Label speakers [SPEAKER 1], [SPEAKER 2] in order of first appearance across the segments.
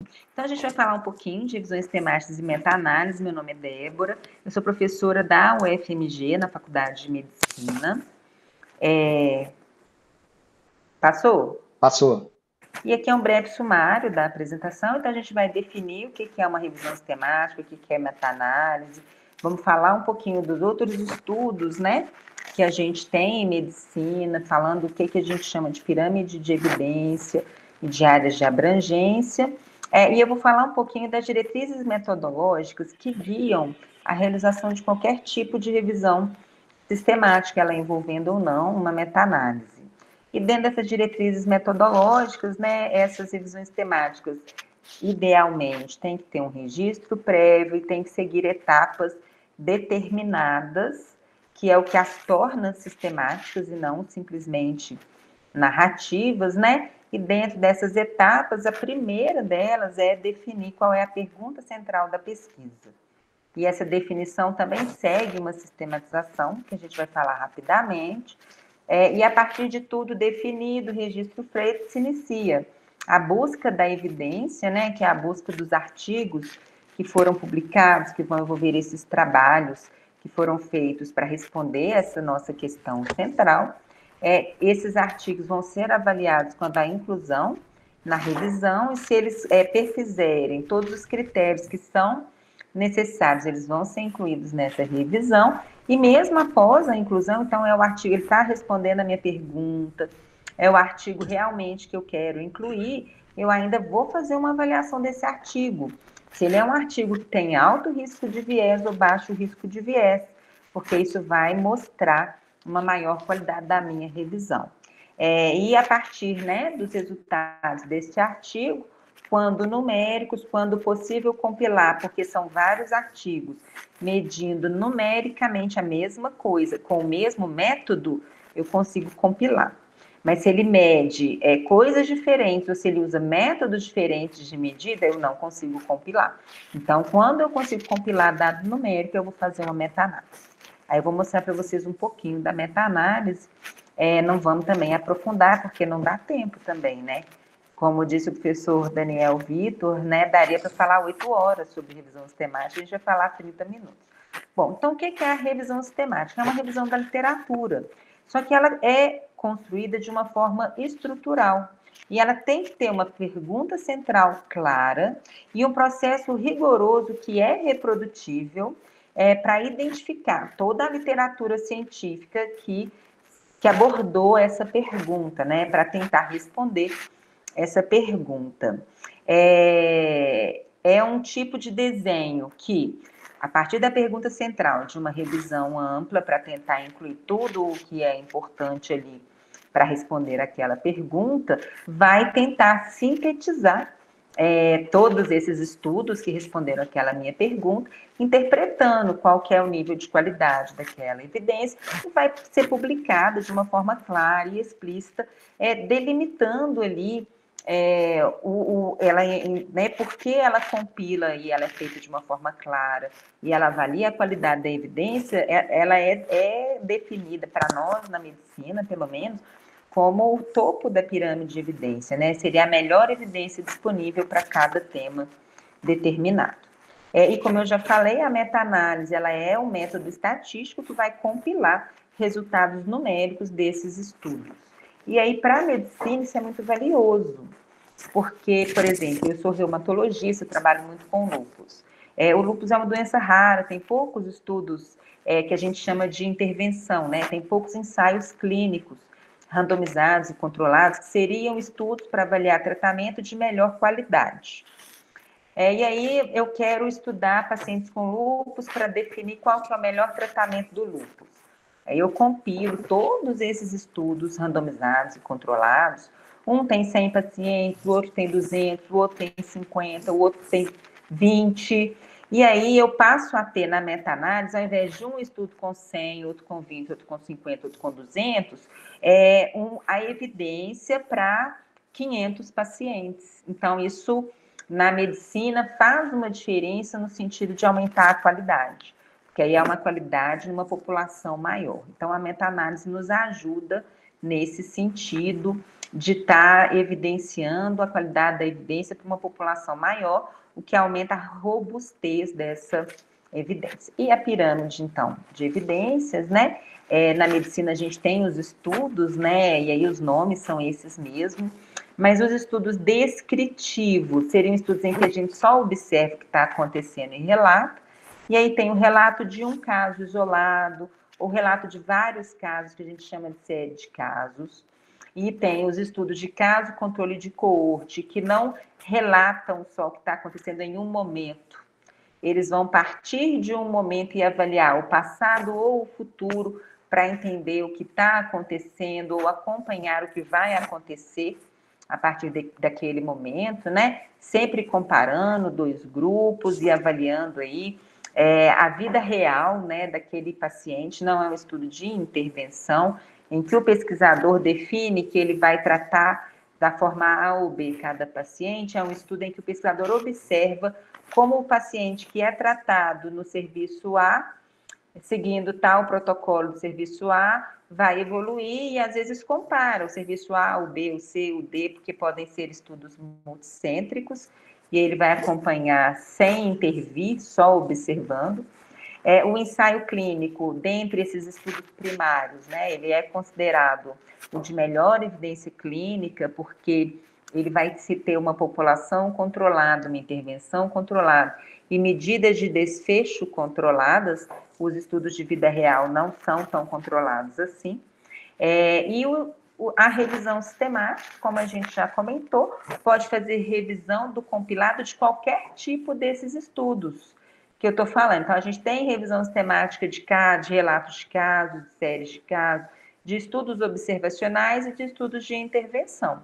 [SPEAKER 1] Então, a gente vai falar um pouquinho de revisões temáticas e meta-análise. Meu nome é Débora, eu sou professora da UFMG, na Faculdade de Medicina. Passou?
[SPEAKER 2] Passou.
[SPEAKER 1] E aqui é um breve sumário da apresentação, então a gente vai definir o que é uma revisão sistemática, o que é meta-análise, vamos falar um pouquinho dos outros estudos, né, que a gente tem em medicina, falando o que a gente chama de pirâmide de evidência e de áreas de abrangência, e eu vou falar um pouquinho das diretrizes metodológicas que guiam a realização de qualquer tipo de revisão sistemática, ela envolvendo ou não uma meta-análise. E dentro dessas diretrizes metodológicas, né, essas revisões temáticas, idealmente, tem que ter um registro prévio e tem que seguir etapas determinadas, que é o que as torna sistemáticas e não simplesmente narrativas, né? E dentro dessas etapas, a primeira delas é definir qual é a pergunta central da pesquisa. E essa definição também segue uma sistematização, que a gente vai falar rapidamente, e a partir de tudo definido, o registro feito, se inicia a busca da evidência, né, que é a busca dos artigos que foram publicados, que vão envolver esses trabalhos que foram feitos para responder essa nossa questão central. Esses artigos vão ser avaliados quanto à inclusão na revisão, e se eles perfizerem todos os critérios que são necessários, eles vão ser incluídos nessa revisão, e mesmo após a inclusão, então é o artigo, ele está respondendo a minha pergunta, é o artigo realmente que eu quero incluir, eu ainda vou fazer uma avaliação desse artigo, se ele é um artigo que tem alto risco de viés ou baixo risco de viés, porque isso vai mostrar uma maior qualidade da minha revisão. E a partir, né, dos resultados deste artigo, quando numéricos, quando possível compilar, porque são vários artigos medindo numericamente a mesma coisa, com o mesmo método, eu consigo compilar. Mas se ele mede coisas diferentes, ou se ele usa métodos diferentes de medida, eu não consigo compilar. Então, quando eu consigo compilar dado numérico, eu vou fazer uma meta-análise. Aí eu vou mostrar para vocês um pouquinho da meta-análise. Não vamos também aprofundar, porque não dá tempo também, né? Como disse o professor Daniel Vitor, né, daria para falar 8 horas sobre revisão sistemática, a gente vai falar 30 minutos. Bom, então o que é a revisão sistemática? É uma revisão da literatura, só que ela é construída de uma forma estrutural, e ela tem que ter uma pergunta central clara e um processo rigoroso que é reprodutível para identificar toda a literatura científica que abordou essa pergunta, né, para tentar responder essa pergunta. É um tipo de desenho que, a partir da pergunta central, de uma revisão ampla para tentar incluir tudo o que é importante ali para responder aquela pergunta, vai tentar sintetizar todos esses estudos que responderam aquela minha pergunta, interpretando qual que é o nível de qualidade daquela evidência, e vai ser publicado de uma forma clara e explícita, delimitando ali porque ela compila e ela é feita de uma forma clara e ela avalia a qualidade da evidência, ela é definida para nós na medicina, pelo menos, como o topo da pirâmide de evidência, né? Seria a melhor evidência disponível para cada tema determinado. E como eu já falei, a meta-análise, ela é um método estatístico que vai compilar resultados numéricos desses estudos. E aí, para a medicina, isso é muito valioso, porque, por exemplo, eu sou reumatologista, trabalho muito com lúpus. O lúpus é uma doença rara, tem poucos estudos que a gente chama de intervenção, né? Tem poucos ensaios clínicos randomizados e controlados, que seriam estudos para avaliar tratamento de melhor qualidade. E aí eu quero estudar pacientes com lúpus para definir qual que é o melhor tratamento do lúpus. Aí eu compilo todos esses estudos randomizados e controlados. Um tem 100 pacientes, o outro tem 200, o outro tem 50, o outro tem 20. E aí eu passo a ter na meta-análise, ao invés de um estudo com 100, outro com 20, outro com 50, outro com 200, a evidência para 500 pacientes. Então, isso na medicina faz uma diferença no sentido de aumentar a qualidade, porque aí é uma qualidade numa população maior. Então, a meta-análise nos ajuda nesse sentido, de estar evidenciando a qualidade da evidência para uma população maior, o que aumenta a robustez dessa evidência. E a pirâmide, então, de evidências, né? Na medicina a gente tem os estudos, né? E aí os nomes são esses mesmo, mas os estudos descritivos seriam estudos em que a gente só observa o que está acontecendo e relata, e aí tem o relato de um caso isolado, ou relato de vários casos, que a gente chama de série de casos, e tem os estudos de caso, controle de coorte, que não relatam só o que está acontecendo em um momento. Eles vão partir de um momento e avaliar o passado ou o futuro para entender o que está acontecendo ou acompanhar o que vai acontecer a partir daquele momento, né? Sempre comparando dois grupos e avaliando aí a vida real, né, daquele paciente. Não é um estudo de intervenção em que o pesquisador define que ele vai tratar da forma A ou B cada paciente. É um estudo em que o pesquisador observa como o paciente que é tratado no serviço A, seguindo tal protocolo do serviço A, vai evoluir e às vezes compara o serviço A, o B, o C, o D, porque podem ser estudos multicêntricos, e ele vai acompanhar sem intervir, só observando. O ensaio clínico, dentre esses estudos primários, né, ele é considerado o de melhor evidência clínica, porque ele vai se ter uma população controlada, uma intervenção controlada e medidas de desfecho controladas. Os estudos de vida real não são tão controlados assim. A revisão sistemática, como a gente já comentou, pode fazer revisão do compilado de qualquer tipo desses estudos que eu estou falando. Então, a gente tem revisão sistemática de casos, de relatos de casos, de séries de casos, de estudos observacionais e de estudos de intervenção.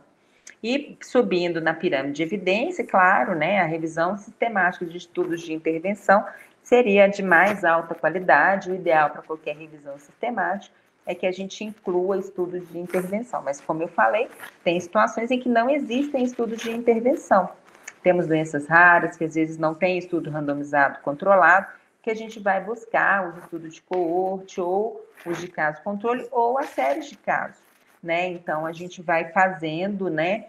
[SPEAKER 1] E subindo na pirâmide de evidência, claro, né, a revisão sistemática de estudos de intervenção seria de mais alta qualidade. O ideal para qualquer revisão sistemática é que a gente inclua estudos de intervenção. Mas, como eu falei, tem situações em que não existem estudos de intervenção. Temos doenças raras, que às vezes não tem estudo randomizado controlado, que a gente vai buscar os estudos de coorte, ou os de caso controle, ou as séries de casos, né? Então, a gente vai fazendo, né,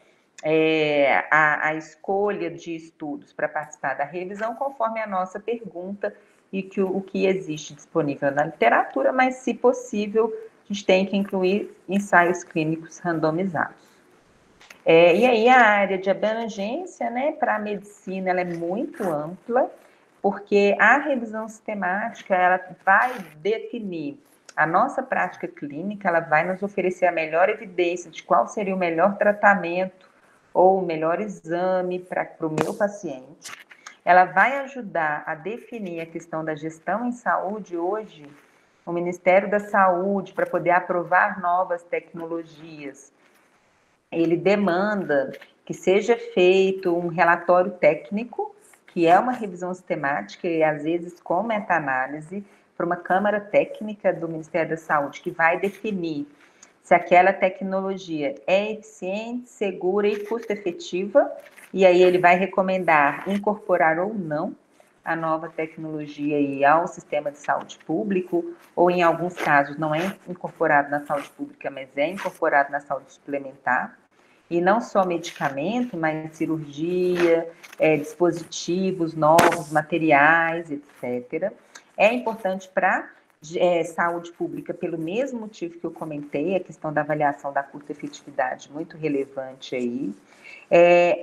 [SPEAKER 1] a escolha de estudos para participar da revisão conforme a nossa pergunta e o que existe disponível na literatura, mas, se possível, a gente tem que incluir ensaios clínicos randomizados. E aí a área de abrangência, né, para a medicina, ela é muito ampla, porque a revisão sistemática, ela vai definir a nossa prática clínica, ela vai nos oferecer a melhor evidência de qual seria o melhor tratamento ou o melhor exame para o meu paciente. Ela vai ajudar a definir a questão da gestão em saúde. Hoje, o Ministério da Saúde, para poder aprovar novas tecnologias, ele demanda que seja feito um relatório técnico, que é uma revisão sistemática e às vezes com meta-análise, para uma Câmara Técnica do Ministério da Saúde, que vai definir se aquela tecnologia é eficiente, segura e custo-efetiva, e aí ele vai recomendar incorporar ou não a nova tecnologia aí ao sistema de saúde público, ou em alguns casos não é incorporado na saúde pública, mas é incorporado na saúde suplementar. E não só medicamento, mas cirurgia, dispositivos novos, materiais, etc. É importante para saúde pública pelo mesmo motivo que eu comentei, a questão da avaliação da custo-efetividade, muito relevante aí.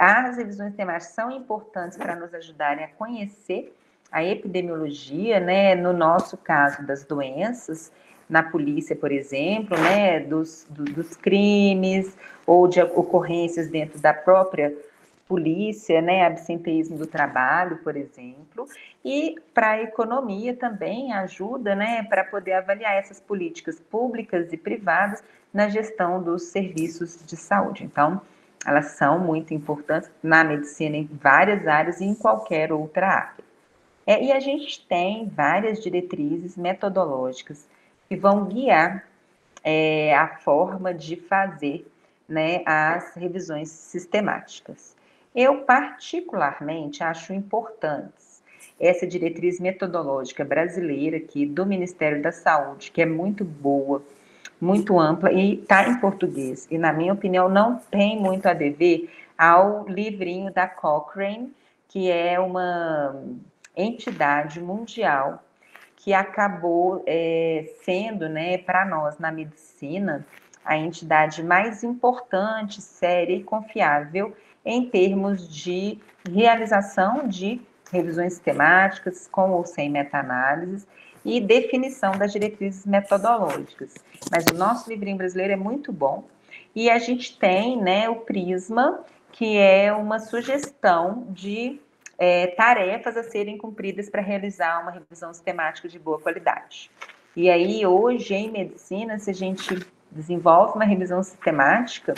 [SPEAKER 1] As revisões temáticas são importantes para nos ajudarem a conhecer a epidemiologia, né, no nosso caso das doenças, na polícia, por exemplo, né, dos crimes ou de ocorrências dentro da própria polícia, né, absenteísmo do trabalho, por exemplo, e para a economia também ajuda, né, para poder avaliar essas políticas públicas e privadas na gestão dos serviços de saúde. Então, elas são muito importantes na medicina em várias áreas e em qualquer outra área. E a gente tem várias diretrizes metodológicas que vão guiar a forma de fazer, né, as revisões sistemáticas. Eu, particularmente, acho importantes essa diretriz metodológica brasileira aqui do Ministério da Saúde, que é muito boa, muito ampla e está em português. E, na minha opinião, não tem muito a dever ao livrinho da Cochrane, que é uma entidade mundial que acabou sendo, né, para nós na medicina, a entidade mais importante, séria e confiável em termos de realização de revisões sistemáticas, com ou sem meta-análises, e definição das diretrizes metodológicas. Mas o nosso livrinho brasileiro é muito bom, e a gente tem, né, o Prisma, que é uma sugestão de tarefas a serem cumpridas para realizar uma revisão sistemática de boa qualidade. E aí, hoje, em medicina, se a gente desenvolve uma revisão sistemática,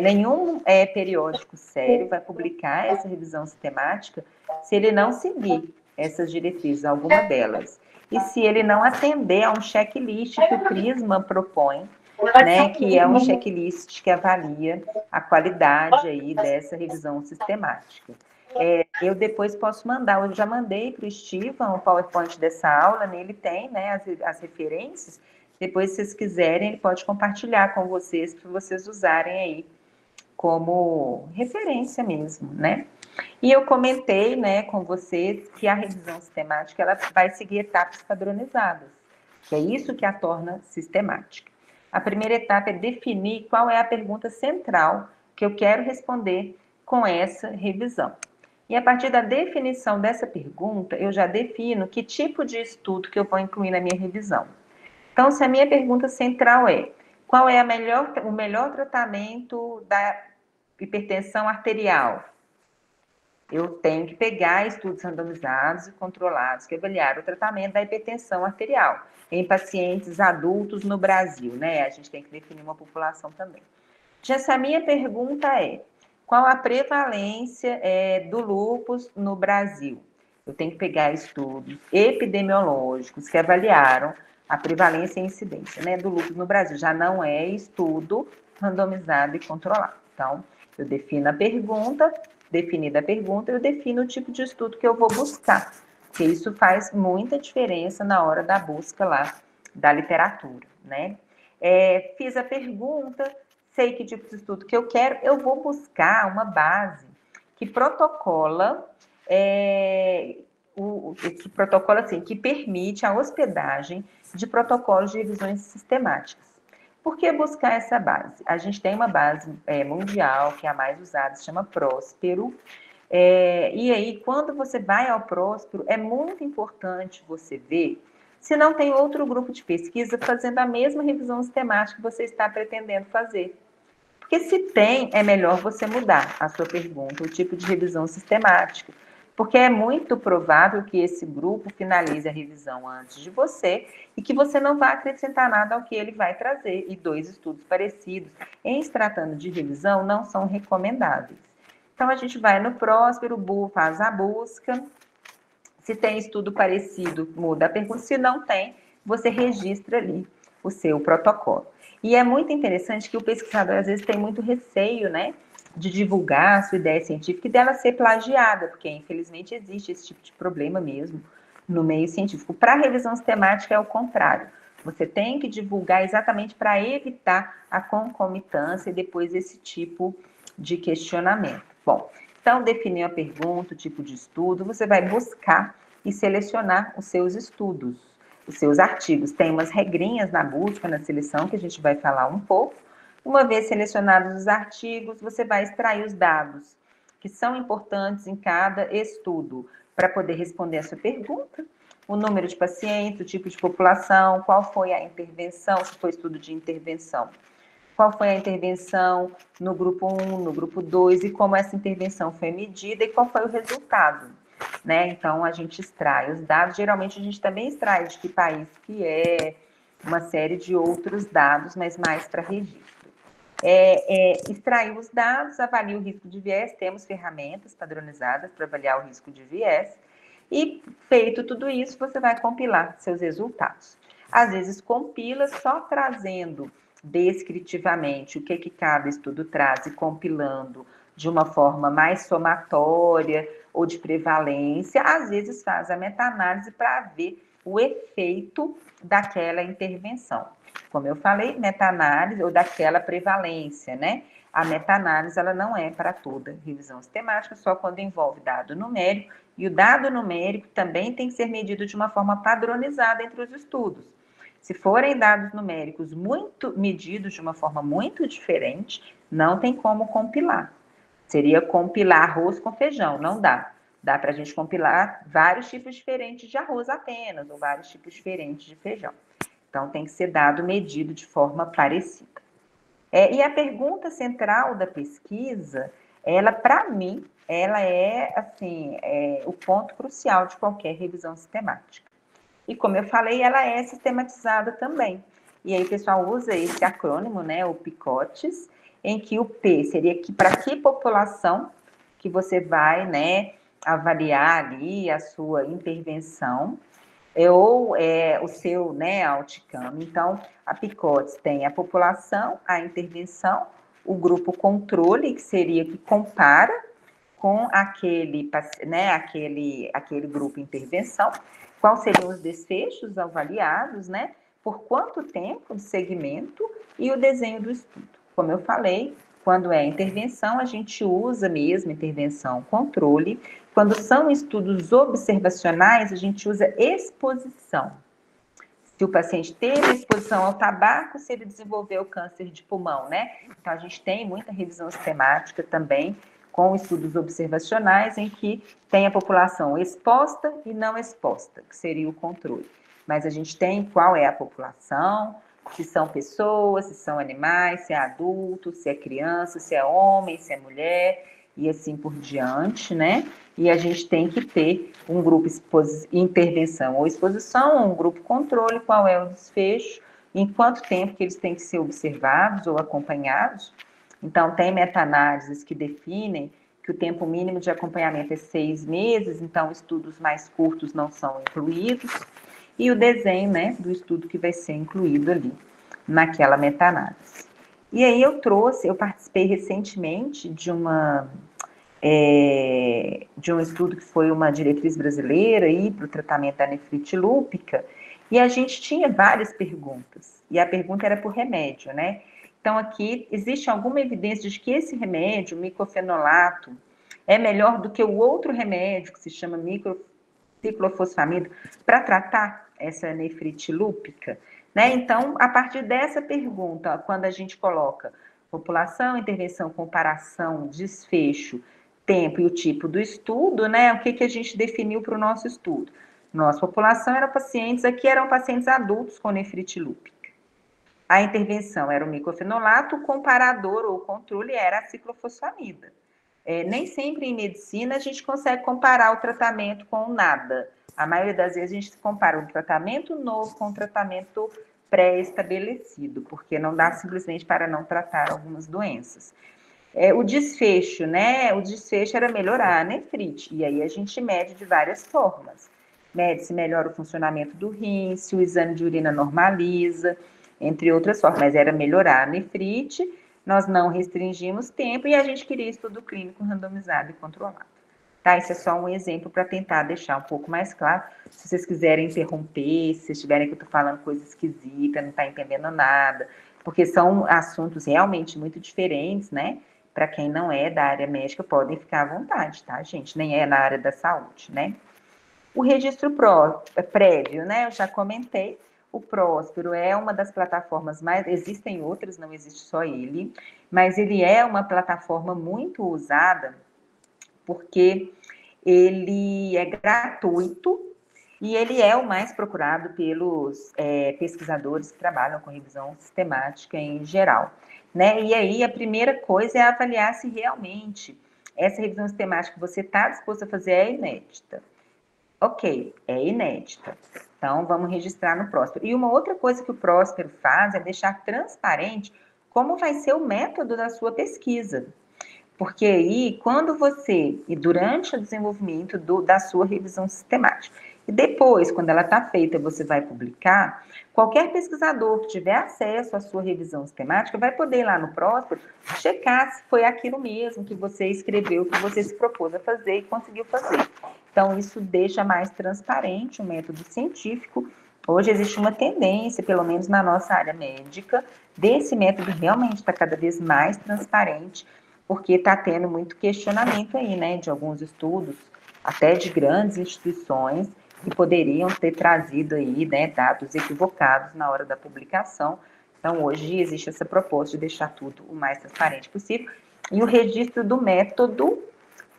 [SPEAKER 1] nenhum periódico sério vai publicar essa revisão sistemática se ele não seguir essas diretrizes, alguma delas. E se ele não atender a um checklist que o Prisma propõe, né, que é um checklist que avalia a qualidade aí dessa revisão sistemática. Eu depois posso mandar, eu já mandei para o Steven o PowerPoint dessa aula, nele tem, né, as referências. Depois, se vocês quiserem, ele pode compartilhar com vocês, para vocês usarem aí como referência mesmo, né? E eu comentei, né, com vocês que a revisão sistemática ela vai seguir etapas padronizadas, que é isso que a torna sistemática. A primeira etapa é definir qual é a pergunta central que eu quero responder com essa revisão. E a partir da definição dessa pergunta, eu já defino que tipo de estudo que eu vou incluir na minha revisão. Então, se a minha pergunta central é qual é o melhor tratamento da hipertensão arterial, eu tenho que pegar estudos randomizados e controlados que avaliaram o tratamento da hipertensão arterial em pacientes adultos no Brasil, né? A gente tem que definir uma população também. Já se a minha pergunta é qual a prevalência do lúpus no Brasil? Eu tenho que pegar estudos epidemiológicos que avaliaram a prevalência e incidência, né, do lúpus no Brasil. Já não é estudo randomizado e controlado. Então, eu defino a pergunta, definida a pergunta, eu defino o tipo de estudo que eu vou buscar, porque isso faz muita diferença na hora da busca lá da literatura, né? Fiz a pergunta, sei que tipo de estudo que eu quero, eu vou buscar uma base que protocola, que permite a hospedagem de protocolos de revisões sistemáticas. Por que buscar essa base? A gente tem uma base mundial, que é a mais usada, se chama Próspero. E aí, quando você vai ao Próspero, é muito importante você ver se não tem outro grupo de pesquisa fazendo a mesma revisão sistemática que você está pretendendo fazer. Porque se tem, é melhor você mudar a sua pergunta, o tipo de revisão sistemática, porque é muito provável que esse grupo finalize a revisão antes de você e que você não vai acrescentar nada ao que ele vai trazer. E 2 estudos parecidos, em se tratando de revisão, não são recomendáveis. Então, a gente vai no Próspero, faz a busca. Se tem estudo parecido, muda a pergunta. Se não tem, você registra ali o seu protocolo. E é muito interessante que o pesquisador, às vezes, tem muito receio, né, de divulgar a sua ideia científica e dela ser plagiada, porque, infelizmente, existe esse tipo de problema mesmo no meio científico. Para a revisão sistemática, é o contrário. Você tem que divulgar exatamente para evitar a concomitância e depois esse tipo de questionamento. Bom, então, definiu a pergunta, o tipo de estudo, você vai buscar e selecionar os seus estudos, os seus artigos. Tem umas regrinhas na busca, na seleção, que a gente vai falar um pouco. Uma vez selecionados os artigos, você vai extrair os dados que são importantes em cada estudo para poder responder a sua pergunta. O número de pacientes, o tipo de população, qual foi a intervenção, se foi estudo de intervenção. Qual foi a intervenção no grupo 1, no grupo 2 e como essa intervenção foi medida e qual foi o resultado, né? Então, a gente extrai os dados, geralmente a gente também extrai de que país que é, uma série de outros dados, mas mais para registro. Extrair os dados, avalia o risco de viés, temos ferramentas padronizadas para avaliar o risco de viés, e feito tudo isso, você vai compilar seus resultados. Às vezes, compila só trazendo descritivamente o que cada estudo traz e compilando de uma forma mais somatória ou de prevalência, às vezes faz a meta-análise para ver o efeito daquela intervenção. Como eu falei, meta-análise ou daquela prevalência, né? A meta-análise, ela não é para toda revisão sistemática, só quando envolve dado numérico, e o dado numérico também tem que ser medido de uma forma padronizada entre os estudos. Se forem dados numéricos muito medidos de uma forma muito diferente, não tem como compilar. Seria compilar arroz com feijão, não dá. Dá para a gente compilar vários tipos diferentes de arroz apenas, ou vários tipos diferentes de feijão. Então, tem que ser dado medido de forma parecida. E a pergunta central da pesquisa, ela, para mim, ela é, assim, o ponto crucial de qualquer revisão sistemática. E, como eu falei, ela é sistematizada também. E aí o pessoal usa esse acrônimo, né, o PICOTES, em que o P seria que para que população que você vai, né, avaliar ali a sua intervenção, ou o seu, né, outcome. Então, a PICOTES tem a população, a intervenção, o grupo controle, que seria que compara com aquele, né, aquele grupo intervenção, quais seriam os desfechos avaliados, né, por quanto tempo de segmento e o desenho do estudo. Como eu falei, quando é intervenção, a gente usa mesmo intervenção controle. Quando são estudos observacionais, a gente usa exposição. Se o paciente teve exposição ao tabaco, se ele desenvolveu câncer de pulmão, né? Então, a gente tem muita revisão sistemática também com estudos observacionais em que tem a população exposta e não exposta, que seria o controle. Mas a gente tem qual é a população, se são pessoas, se são animais, se é adulto, se é criança, se é homem, se é mulher, e assim por diante, né? E a gente tem que ter um grupo intervenção ou exposição, um grupo controle, qual é o desfecho, em quanto tempo que eles têm que ser observados ou acompanhados. Então, tem meta-análises que definem que o tempo mínimo de acompanhamento é 6 meses, então estudos mais curtos não são incluídos, e o desenho, né, do estudo que vai ser incluído ali naquela meta-análise. E aí eu participei recentemente de um estudo que foi uma diretriz brasileira para o tratamento da nefrite lúpica, e a gente tinha várias perguntas, e a pergunta era por remédio, né? Então, aqui, existe alguma evidência de que esse remédio, micofenolato, é melhor do que o outro remédio, que se chama ciclofosfamida, para tratar essa nefrite lúpica? Né? Então, a partir dessa pergunta, quando a gente coloca população, intervenção, comparação, desfecho, tempo e o tipo do estudo, né? O que a gente definiu para o nosso estudo? Nossa população eram pacientes adultos com nefrite lúpica. A intervenção era o micofenolato, o comparador ou controle era a ciclofosfamida. Nem sempre em medicina a gente consegue comparar o tratamento com nada. A maioria das vezes a gente compara um tratamento novo com um tratamento pré-estabelecido, porque não dá simplesmente para não tratar algumas doenças. O desfecho, né? O desfecho era melhorar a nefrite, e aí a gente mede de várias formas. Mede se melhora o funcionamento do rim, se o exame de urina normaliza, entre outras formas, mas era melhorar a nefrite, nós não restringimos tempo e a gente queria estudo clínico randomizado e controlado. Tá? Isso é só um exemplo para tentar deixar um pouco mais claro. Se vocês quiserem interromper, se vocês tiverem que eu estou falando coisa esquisita, não está entendendo nada, porque são assuntos realmente muito diferentes, né? Para quem não é da área médica, podem ficar à vontade, tá, gente? Nem é na área da saúde, né? O registro prévio, né? Eu já comentei. O Próspero é uma das plataformas mais... Existem outras, não existe só ele, mas ele é uma plataforma muito usada porque ele é gratuito e ele é o mais procurado pelos pesquisadores que trabalham com revisão sistemática em geral. Né? E aí a primeira coisa é avaliar se realmente essa revisão sistemática que você está disposto a fazer é inédita. Ok, é inédita. Então, vamos registrar no Próspero. E uma outra coisa que o Próspero faz é deixar transparente como vai ser o método da sua pesquisa. Porque aí, quando você, e durante o desenvolvimento da sua revisão sistemática, e depois, quando ela está feita, você vai publicar, qualquer pesquisador que tiver acesso à sua revisão sistemática vai poder ir lá no Próspero checar se foi aquilo mesmo que você escreveu, que você se propôs a fazer e conseguiu fazer. Então, isso deixa mais transparente o método científico. Hoje existe uma tendência, pelo menos na nossa área médica, desse método realmente estar cada vez mais transparente, porque está tendo muito questionamento aí, né, de alguns estudos, até de grandes instituições, que poderiam ter trazido aí, né, dados equivocados na hora da publicação. Então, hoje existe essa proposta de deixar tudo o mais transparente possível. E o registro do método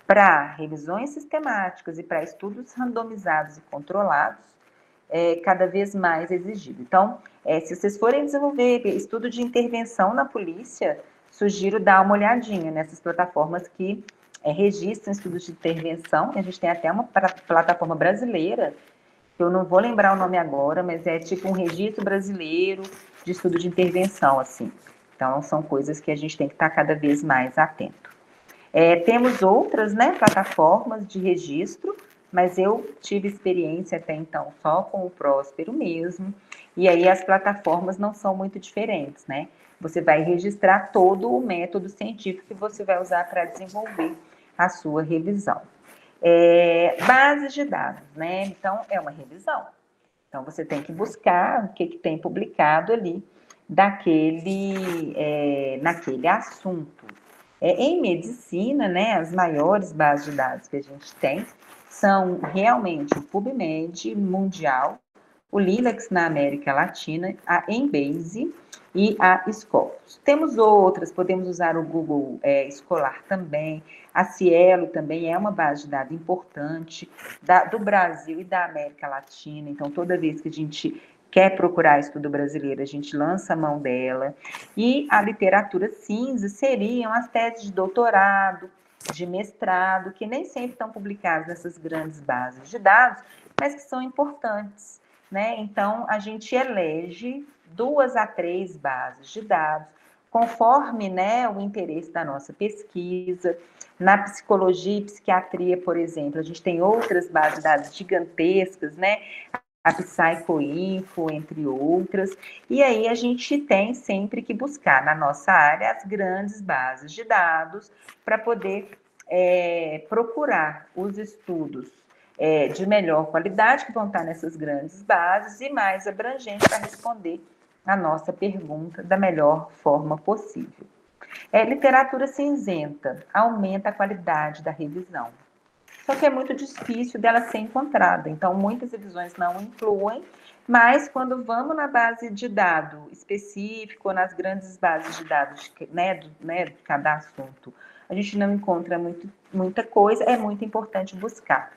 [SPEAKER 1] para revisões sistemáticas e para estudos randomizados e controlados é cada vez mais exigido. Então, se vocês forem desenvolver estudo de intervenção na polícia, sugiro dar uma olhadinha nessas plataformas que registram estudos de intervenção. A gente tem até uma plataforma brasileira, que eu não vou lembrar o nome agora, mas é tipo um registro brasileiro de estudo de intervenção, assim. Então, são coisas que a gente tem que estar cada vez mais atento. Temos outras, né, plataformas de registro, mas eu tive experiência até então só com o Próspero mesmo, e aí as plataformas não são muito diferentes, né? Você vai registrar todo o método científico que você vai usar para desenvolver a sua revisão. Bases de dados, né? Então, é uma revisão. Então, você tem que buscar o que tem publicado ali naquele assunto. Em medicina, né, as maiores bases de dados que a gente tem são realmente o PubMed mundial, o Lilacs na América Latina, a Embase e a Scopus. Temos outras, podemos usar o Google Escolar também, a Cielo também é uma base de dados importante do Brasil e da América Latina, então toda vez que a gente quer procurar estudo brasileiro, a gente lança a mão dela. E a literatura cinza seriam as teses de doutorado, de mestrado, que nem sempre estão publicadas nessas grandes bases de dados, mas que são importantes, né? Então, a gente elege 2 a 3 bases de dados, conforme, né, o interesse da nossa pesquisa. Na psicologia e psiquiatria, por exemplo, a gente tem outras bases de dados gigantescas, né? A Psychoinfo, entre outras, e aí a gente tem sempre que buscar na nossa área as grandes bases de dados para poder procurar os estudos de melhor qualidade que vão estar nessas grandes bases e mais abrangente para responder a nossa pergunta da melhor forma possível. Literatura cinzenta aumenta a qualidade da revisão. Só que é muito difícil dela ser encontrada. Então, muitas revisões não incluem, mas quando vamos na base de dado específico, ou nas grandes bases de dados de cada assunto, a gente não encontra muita coisa, é muito importante buscar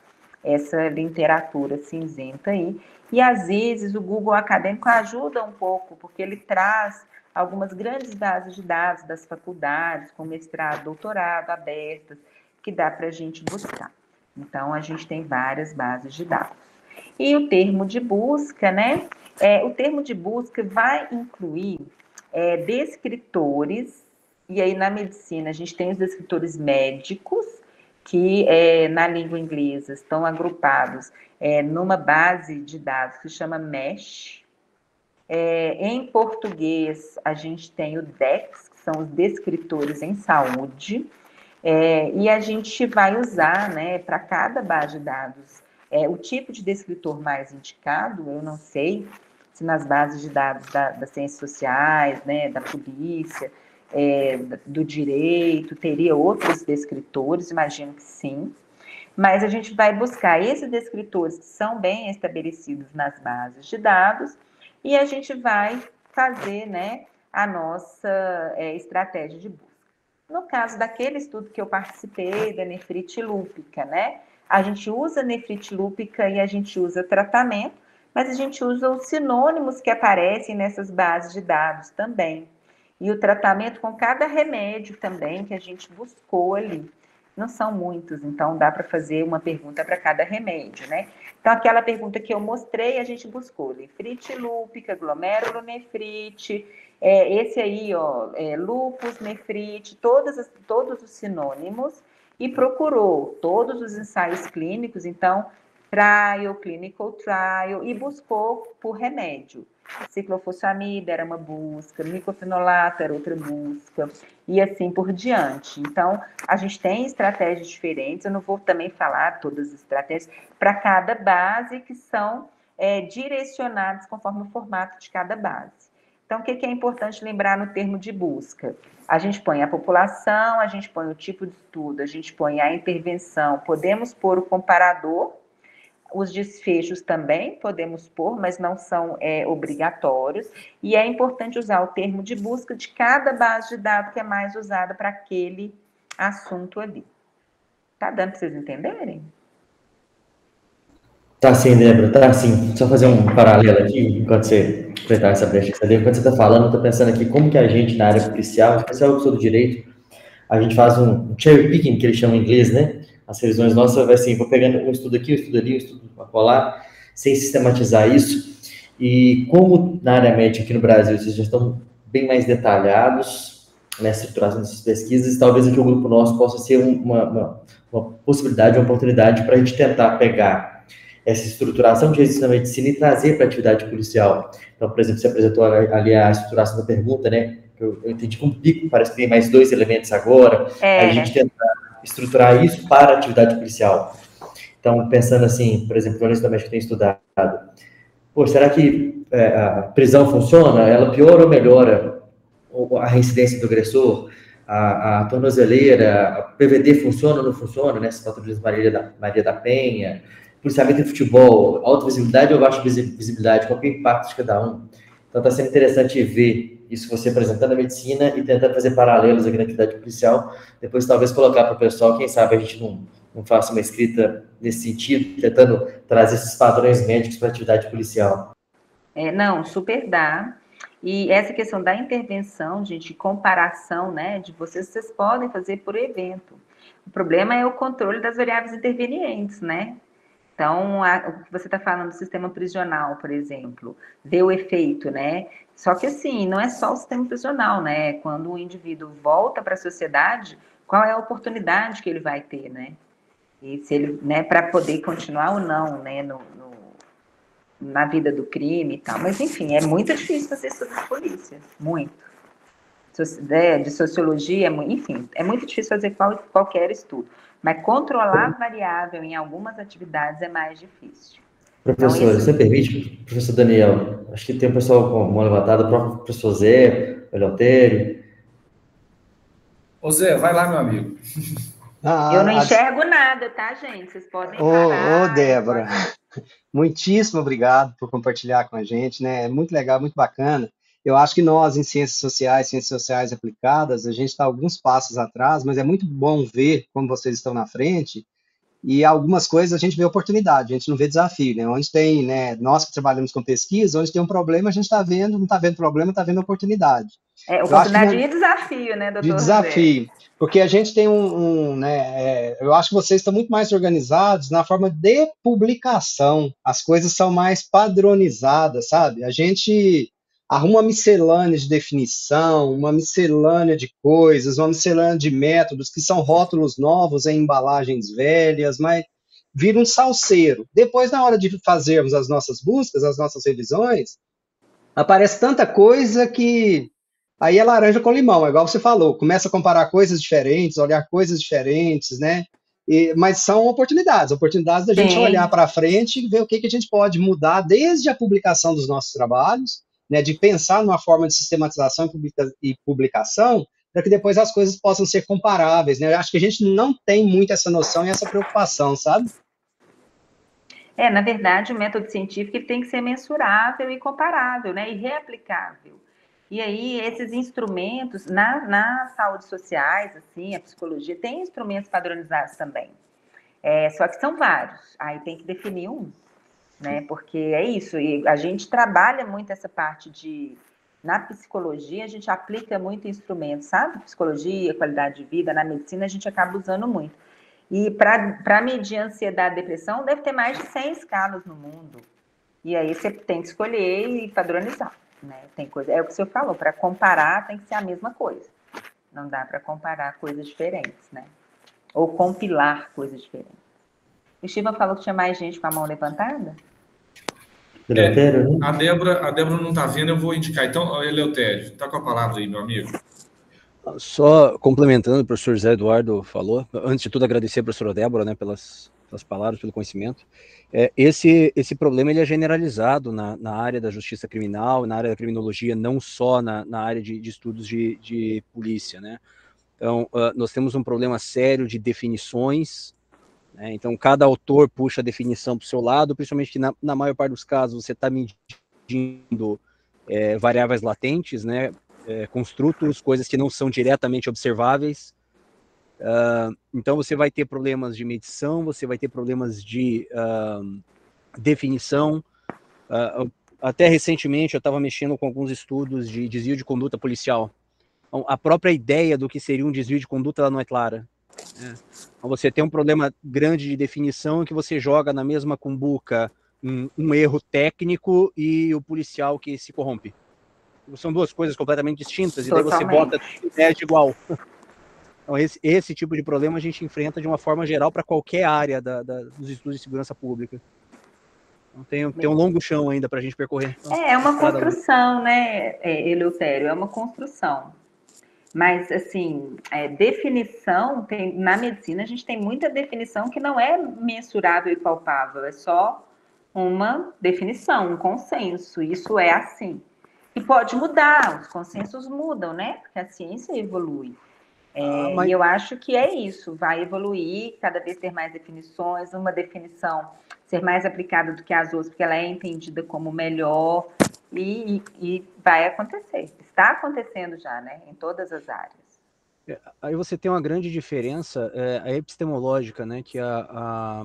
[SPEAKER 1] essa literatura cinzenta aí. E, às vezes, o Google Acadêmico ajuda um pouco, porque ele traz algumas grandes bases de dados das faculdades, com mestrado, doutorado, abertas, que dá para a gente buscar. Então, a gente tem várias bases de dados. E o termo de busca, né? O termo de busca vai incluir descritores, e aí na medicina a gente tem os descritores médicos, que na língua inglesa estão agrupados numa base de dados que chama MESH. Em português, a gente tem o DEX, que são os descritores em saúde. E a gente vai usar, né, para cada base de dados, o tipo de descritor mais indicado. Eu não sei se nas bases de dados das ciências sociais, né, da polícia, do direito, teria outros descritores, imagino que sim. Mas a gente vai buscar esses descritores que são bem estabelecidos nas bases de dados e a gente vai fazer, né, a nossa estratégia de busca. No caso daquele estudo que eu participei, da nefrite lúpica, né? A gente usa nefrite lúpica e a gente usa tratamento, mas a gente usa os sinônimos que aparecem nessas bases de dados também. E o tratamento com cada remédio também que a gente buscou ali. Não são muitos, então dá para fazer uma pergunta para cada remédio, né? Então, aquela pergunta que eu mostrei, a gente buscou nefrite lúpica, glomerulonefrite, esse aí, ó, lúpus, nefrite, todos os sinônimos, e procurou todos os ensaios clínicos, então, trial, clinical trial, e buscou por remédio. Ciclofosfamida era uma busca, micofenolato era outra busca, e assim por diante. Então, a gente tem estratégias diferentes, eu não vou também falar todas as estratégias, para cada base que são direcionadas conforme o formato de cada base. Então, o que é importante lembrar no termo de busca? A gente põe a população, a gente põe o tipo de estudo, a gente põe a intervenção, podemos pôr o comparador, os desfechos também podemos pôr, mas não são obrigatórios, e é importante usar o termo de busca de cada base de dados que é mais usada para aquele assunto ali. Tá dando para vocês entenderem?
[SPEAKER 2] Tá sim, Débora, tá sim. Só fazer um paralelo aqui, enquanto você completar essa brecha que você deu. Enquanto você está falando, eu estou pensando aqui como que a gente, na área policial, especial eu sou do direito, a gente faz um cherry picking, que eles chamam em inglês, né? As revisões nossas vai assim, vou pegando um estudo aqui, um estudo ali, um estudo acolá, sem sistematizar isso. E como na área médica aqui no Brasil, vocês já estão bem mais detalhados nessa estruturação dessas pesquisas, talvez aqui o grupo nosso possa ser uma possibilidade, uma oportunidade para a gente tentar pegar essa estruturação que existe na medicina e trazer para a atividade policial. Então, por exemplo, você apresentou ali a estruturação da pergunta, né? Eu entendi com pico, parece que tem mais 2 elementos agora, aí a gente tenta estruturar isso para a atividade policial. Então, pensando assim, por exemplo, o jornalista doméstico tem estudado, pô, será que a prisão funciona? Ela piora ou melhora a reincidência do agressor? A tornozeleira, a PVD funciona ou não funciona, né? Essas patrulhas Maria da Penha, policiamento de futebol, alta visibilidade ou baixa visibilidade, qual é o impacto de cada um? Então, está sendo interessante ver isso você apresentando a medicina e tentando fazer paralelos aqui na atividade policial, depois talvez colocar para o pessoal, quem sabe a gente não faça uma escrita nesse sentido, tentando trazer esses padrões médicos para a atividade policial.
[SPEAKER 1] Não, super dá. E essa questão da intervenção, gente, comparação, né, de vocês podem fazer por evento. O problema é o controle das variáveis intervenientes, né? Então, o que você está falando do sistema prisional, por exemplo, vê o efeito, né? Só que, assim, não é só o sistema prisional, né? Quando o indivíduo volta para a sociedade, qual é a oportunidade que ele vai ter, né? E se ele, né, para poder continuar ou não, né, na vida do crime e tal. Mas, enfim, é muito difícil fazer estudo de polícia, muito. De sociologia, enfim, é muito difícil fazer qualquer estudo. Mas controlar a variável em algumas atividades é mais difícil. Então,
[SPEAKER 2] Professor, você permite, professor Daniel, acho que tem um pessoal com a mão levantada, o próprio professor Zé, o Eleutério.
[SPEAKER 3] Ô Zé, vai lá, meu amigo.
[SPEAKER 1] Eu não enxergo nada, tá, gente? Vocês podem
[SPEAKER 4] Ô,
[SPEAKER 1] falar.
[SPEAKER 4] Débora, muitíssimo obrigado por compartilhar com a gente, né? É muito legal, muito bacana. Eu acho que nós, em ciências sociais aplicadas, a gente está alguns passos atrás, mas é muito bom ver como vocês estão na frente. E algumas coisas a gente vê oportunidade, a gente não vê desafio, né? Onde tem, né? Nós que trabalhamos com pesquisa, onde tem um problema, a gente está vendo, não está vendo problema, está vendo oportunidade. Eu acho que
[SPEAKER 1] Oportunidade e desafio, né,
[SPEAKER 4] de
[SPEAKER 1] doutor Zé?
[SPEAKER 4] desafio, porque a gente tem né, eu acho que vocês estão muito mais organizados na forma de publicação, as coisas são mais padronizadas, sabe? A gente arruma uma miscelânea de definição, uma miscelânea de coisas, uma miscelânea de métodos, que são rótulos novos em embalagens velhas, mas vira um salseiro. Depois, na hora de fazermos as nossas buscas, as nossas revisões, aparece tanta coisa que aí é laranja com limão, é igual você falou, começa a comparar coisas diferentes, olhar coisas diferentes, né? Mas são oportunidades da gente olhar
[SPEAKER 1] Sim.
[SPEAKER 4] para frente e ver o que a gente pode mudar desde a publicação dos nossos trabalhos, né? De pensar numa forma de sistematização e publicação, para que depois as coisas possam ser comparáveis, né? Eu acho que a gente não tem muito essa noção e essa preocupação, sabe?
[SPEAKER 1] Na verdade, o método científico ele tem que ser mensurável e comparável, né? E reaplicável. E aí, esses instrumentos, nas saúdes sociais, assim, a psicologia, tem instrumentos padronizados também. Só que são vários. Aí tem que definir um, né? Porque é isso. E a gente trabalha muito essa parte de... Na psicologia, a gente aplica muito instrumento, sabe? Psicologia, qualidade de vida. Na medicina, a gente acaba usando muito. E para medir ansiedade e depressão, deve ter mais de 100 escalas no mundo. E aí você tem que escolher e padronizar, né? Tem coisa, é o que o senhor falou, para comparar tem que ser a mesma coisa. Não dá para comparar coisas diferentes, né? Ou compilar coisas diferentes. O Shiva falou que tinha mais gente com a mão levantada?
[SPEAKER 2] Eleutério, né?
[SPEAKER 3] A Débora não está vendo, eu vou indicar. Então, Eleutério, está com a palavra aí, meu amigo.
[SPEAKER 5] Só complementando o que o professor Zé Eduardo falou, antes de tudo agradecer a professora Débora, né, pelas palavras, pelo conhecimento. Esse problema ele é generalizado na área da justiça criminal, na área da criminologia, não só na área de estudos de polícia, né? Então, nós temos um problema sério de definições, né? Então, cada autor puxa a definição para o seu lado, principalmente que na maior parte dos casos você está medindo variáveis latentes, né? Construtos, coisas que não são diretamente observáveis. Então, você vai ter problemas de medição, você vai ter problemas de definição. Até recentemente, eu estava mexendo com alguns estudos de desvio de conduta policial. Então, a própria ideia do que seria um desvio de conduta ela não é clara. Né? Então, você tem um problema grande de definição em que você joga na mesma cumbuca um erro técnico e o policial que se corrompe. São duas coisas completamente distintas,
[SPEAKER 1] Totalmente.
[SPEAKER 5] E daí você bota 10 de igual. Então, esse tipo de problema a gente enfrenta de uma forma geral para qualquer área dos estudos de segurança pública. Então, tem um longo chão ainda para a gente percorrer. Então,
[SPEAKER 1] é uma construção, né, Eleutério? É uma construção. Mas, assim, definição, na medicina a gente tem muita definição que não é mensurável e palpável, é só uma definição, um consenso, isso é assim. E pode mudar, os consensos mudam, né? Porque a ciência evolui. E eu acho que é isso, vai evoluir, cada vez ter mais definições, uma definição ser mais aplicada do que as outras, porque ela é entendida como melhor, e vai acontecer. Está acontecendo já, né? Em todas as áreas.
[SPEAKER 5] Aí você tem uma grande diferença, a epistemológica, né? Que a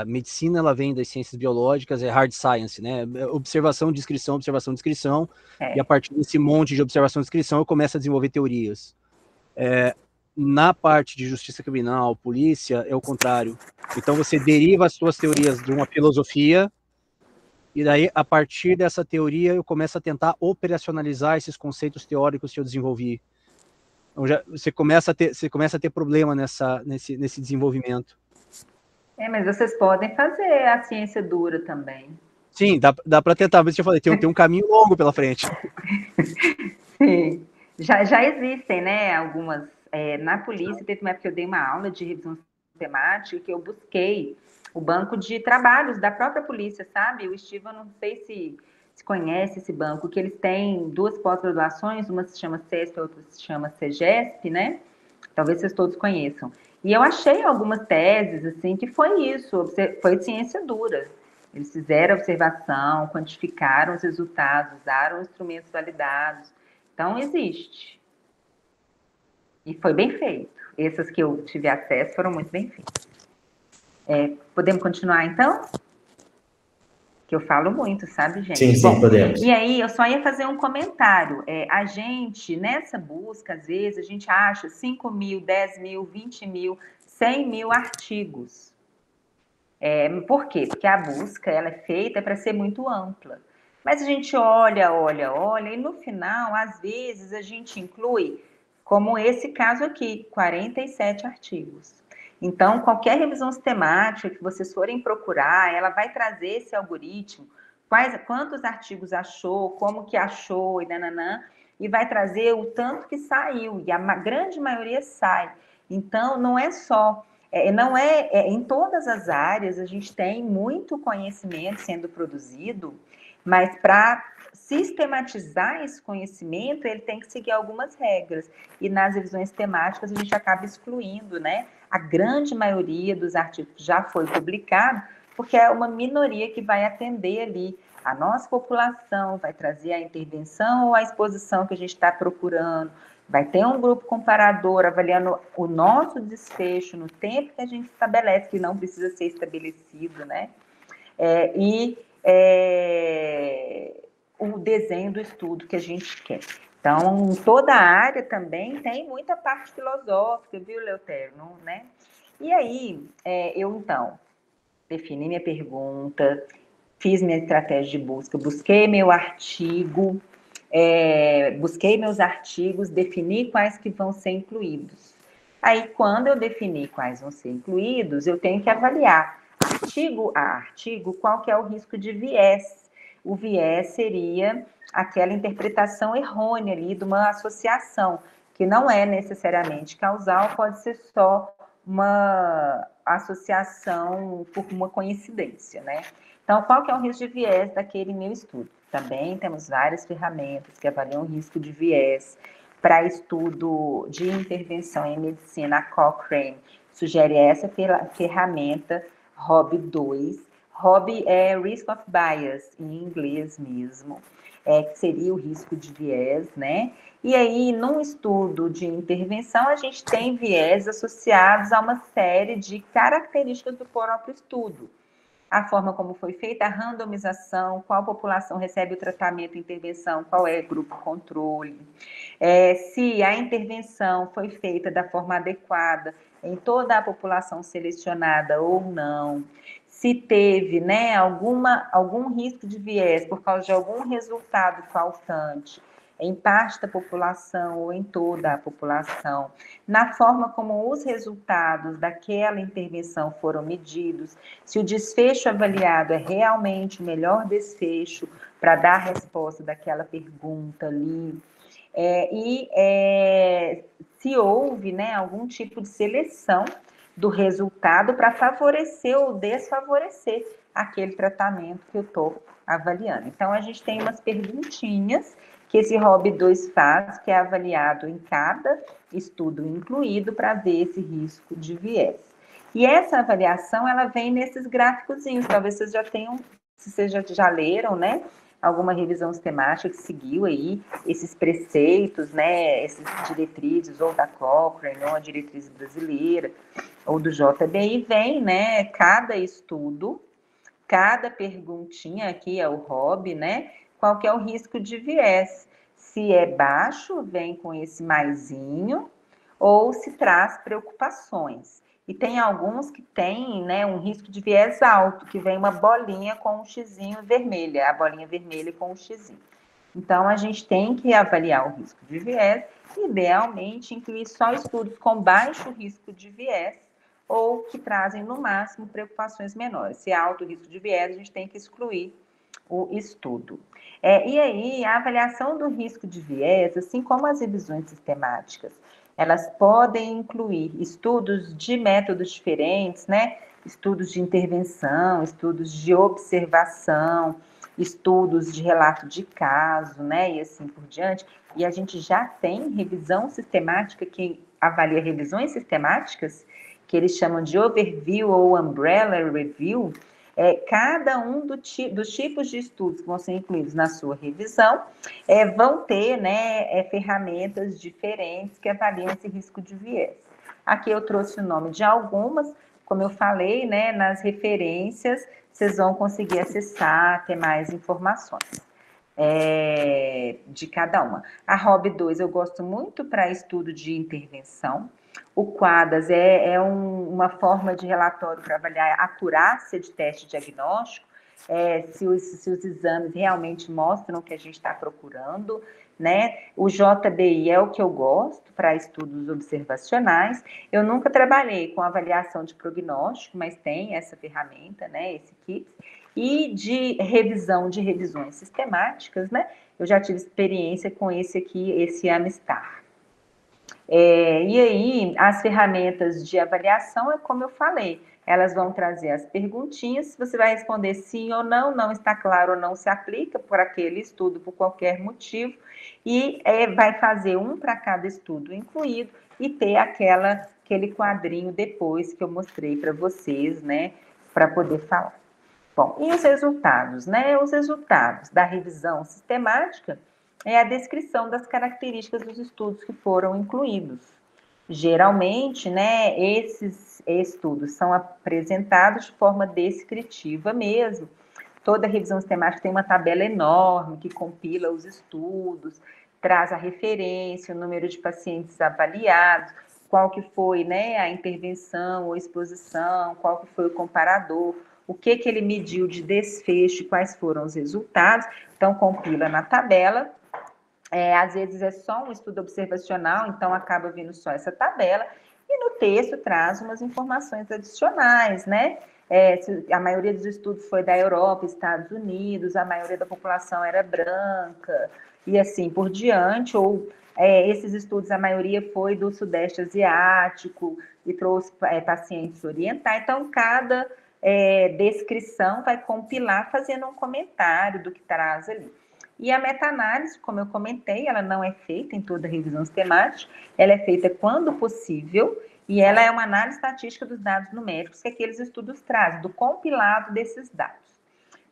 [SPEAKER 5] medicina ela vem das ciências biológicas, é hard science, né? Observação, descrição, e a partir desse monte de observação e descrição eu começo a desenvolver teorias. Na parte de justiça criminal, polícia, é o contrário. Então você deriva as suas teorias de uma filosofia, e daí, a partir dessa teoria, eu começo a tentar operacionalizar esses conceitos teóricos que eu desenvolvi. Então, você começa a ter problema nesse desenvolvimento.
[SPEAKER 1] Mas vocês podem fazer a ciência dura também.
[SPEAKER 5] Sim, dá para tentar, mas eu falei, tem um caminho longo pela frente.
[SPEAKER 1] Sim, já existem, né, algumas, na polícia, teve uma época que eu dei uma aula de revisão sistemática, que eu busquei o banco de trabalhos da própria polícia, sabe? O Estiva, não sei se conhece esse banco, que eles têm 2 pós-graduações, uma se chama CESP, a outra se chama CEGESP, né? Talvez vocês todos conheçam. E eu achei algumas teses, assim, que foi isso, foi ciência dura. Eles fizeram a observação, quantificaram os resultados, usaram instrumentos validados. Então, existe. E foi bem feito. Essas que eu tive acesso foram muito bem feitas. Podemos continuar, então? Que eu falo muito, sabe, gente?
[SPEAKER 2] Sim,
[SPEAKER 1] Bom,
[SPEAKER 2] podemos.
[SPEAKER 1] E aí, eu só ia fazer um comentário. A gente, nessa busca, às vezes, a gente acha 5 mil, 10 mil, 20 mil, 100 mil artigos. Por quê? Porque a busca ela é feita para ser muito ampla. Mas a gente olha, e no final, às vezes, a gente inclui, como esse caso aqui, 47 artigos. Então, qualquer revisão sistemática que vocês forem procurar, ela vai trazer esse algoritmo, quantos artigos achou, como que achou, e vai trazer o tanto que saiu, e a grande maioria sai. Então, não é só... em todas as áreas a gente tem muito conhecimento sendo produzido, mas para sistematizar esse conhecimento, ele tem que seguir algumas regras. E nas revisões temáticas a gente acaba excluindo, né? A grande maioria dos artigos já foi publicado, porque é uma minoria que vai atender ali a nossa população, vai trazer a intervenção ou a exposição que a gente está procurando. Vai ter um grupo comparador avaliando o nosso desfecho no tempo que a gente estabelece, que não precisa ser estabelecido, né? O desenho do estudo que a gente quer. Então, toda a área também tem muita parte filosófica, viu, Eleutério? Né? E aí, eu, então, defini minha pergunta, fiz minha estratégia de busca, busquei meu artigo, busquei meus artigos, defini quais que vão ser incluídos. Aí, quando eu defini quais vão ser incluídos, eu tenho que avaliar artigo a artigo, qual que é o risco de viés. O viés seria aquela interpretação errônea ali de uma associação, que não é necessariamente causal, pode ser só uma associação por uma coincidência, né? Então, qual que é o risco de viés daquele meu estudo? Também temos várias ferramentas que avaliam o risco de viés. Para estudo de intervenção em medicina, a Cochrane sugere essa ferramenta, ROB2. ROB é Risk of Bias, em inglês mesmo, que seria o risco de viés, né? E aí, num estudo de intervenção, a gente tem viés associados a uma série de características do próprio estudo. A forma como foi feita a randomização, qual população recebe o tratamento e intervenção, qual é o grupo controle, se a intervenção foi feita da forma adequada em toda a população selecionada ou não, se teve, né, algum risco de viés por causa de algum resultado faltante em parte da população ou em toda a população, na forma como os resultados daquela intervenção foram medidos, se o desfecho avaliado é realmente o melhor desfecho para dar a resposta daquela pergunta ali, se houve, né, algum tipo de seleção do resultado para favorecer ou desfavorecer aquele tratamento que eu estou avaliando. Então, a gente tem umas perguntinhas que esse ROB2 faz, que é avaliado em cada estudo incluído para ver esse risco de viés. E essa avaliação, ela vem nesses gráficozinhos, talvez vocês já tenham, se vocês já leram, né, alguma revisão sistemática que seguiu aí esses preceitos, né, essas diretrizes, ou da Cochrane, ou a diretriz brasileira, ou do JBI, vem, né, cada estudo, cada perguntinha aqui é o ROB, né, qual que é o risco de viés. Se é baixo, vem com esse maisinho, ou se traz preocupações. E tem alguns que têm, né, um risco de viés alto, que vem uma bolinha com um xizinho vermelha, a bolinha vermelha com um xizinho. Então, a gente tem que avaliar o risco de viés, idealmente incluir só estudos com baixo risco de viés, ou que trazem, no máximo, preocupações menores. Se é alto risco de viés, a gente tem que excluir o estudo. E aí, a avaliação do risco de viés, assim como as revisões sistemáticas, elas podem incluir estudos de métodos diferentes, né? Estudos de intervenção, estudos de observação, estudos de relato de caso, né? E assim por diante. E a gente já tem revisão sistemática que avalia revisões sistemáticas, que eles chamam de overview ou umbrella review. Cada um dos tipos de estudos que vão ser incluídos na sua revisão vão ter, né, ferramentas diferentes que avaliam esse risco de viés. Aqui eu trouxe o nome de algumas, como eu falei, né, nas referências, vocês vão conseguir acessar, ter mais informações de cada uma. A ROB2 eu gosto muito para estudo de intervenção. O QUADAS é uma forma de relatório para avaliar a acurácia de teste diagnóstico, se os exames realmente mostram o que a gente está procurando, né? O JBI é o que eu gosto para estudos observacionais. Eu nunca trabalhei com avaliação de prognóstico, mas tem essa ferramenta, né? Esse kit. E de revisão de revisões sistemáticas, né? Eu já tive experiência com esse aqui, esse Amistar. E aí, as ferramentas de avaliação é como eu falei, elas vão trazer as perguntinhas, você vai responder sim ou não, não está claro ou não se aplica por aquele estudo, por qualquer motivo, e vai fazer um para cada estudo incluído e ter aquele quadrinho depois que eu mostrei para vocês, né, para poder falar. Bom, e os resultados, né? Os resultados da revisão sistemática é a descrição das características dos estudos que foram incluídos. Geralmente, né, esses estudos são apresentados de forma descritiva mesmo. Toda revisão sistemática tem uma tabela enorme que compila os estudos, traz a referência, o número de pacientes avaliados, qual que foi, né, a intervenção ou exposição, qual que foi o comparador, o que ele mediu de desfecho, quais foram os resultados. Então, compila na tabela. Às vezes é só um estudo observacional, então acaba vindo só essa tabela. E no texto traz umas informações adicionais, né? A maioria dos estudos foi da Europa, Estados Unidos, a maioria da população era branca, e assim por diante, ou esses estudos, a maioria foi do Sudeste Asiático, e trouxe pacientes orientais, então cada descrição vai compilar fazendo um comentário do que traz ali. E a meta-análise, como eu comentei, ela não é feita em toda revisão sistemática, ela é feita quando possível, e ela é uma análise estatística dos dados numéricos que aqueles estudos trazem, do compilado desses dados.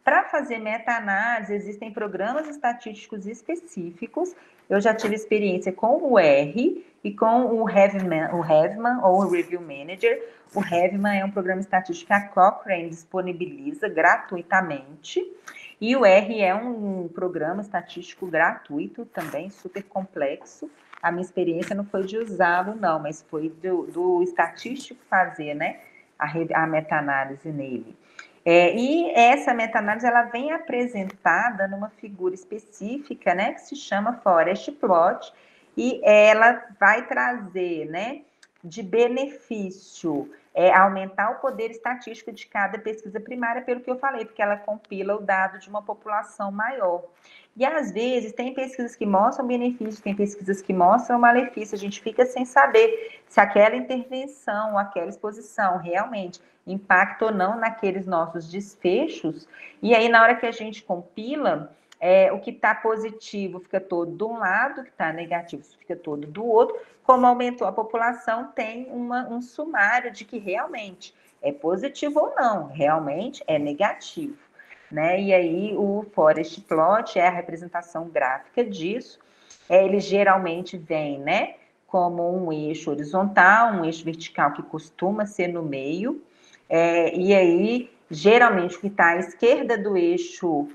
[SPEAKER 1] Para fazer meta-análise, existem programas estatísticos específicos. Eu já tive experiência com o R e com o Heavman ou o Review Manager. O Heavman é um programa estatístico que a Cochrane disponibiliza gratuitamente. E o R é um programa estatístico gratuito, também super complexo. A minha experiência não foi de usá-lo, não, mas foi do estatístico fazer, né, a meta-análise nele. E essa meta-análise, ela vem apresentada numa figura específica, né, que se chama Forest Plot, e ela vai trazer, né, de benefício, aumentar o poder estatístico de cada pesquisa primária, pelo que eu falei, porque ela compila o dado de uma população maior. E, às vezes, tem pesquisas que mostram benefício, tem pesquisas que mostram malefício, a gente fica sem saber se aquela intervenção, aquela exposição realmente impacta ou não naqueles nossos desfechos, e aí, na hora que a gente compila, o que está positivo fica todo de um lado, o que está negativo fica todo do outro. Como aumentou a população, tem um sumário de que realmente é positivo ou não, realmente é negativo, né? E aí o Forest Plot é a representação gráfica disso. Ele geralmente vem, né, como um eixo horizontal, um eixo vertical que costuma ser no meio, e aí, geralmente, o que está à esquerda do eixo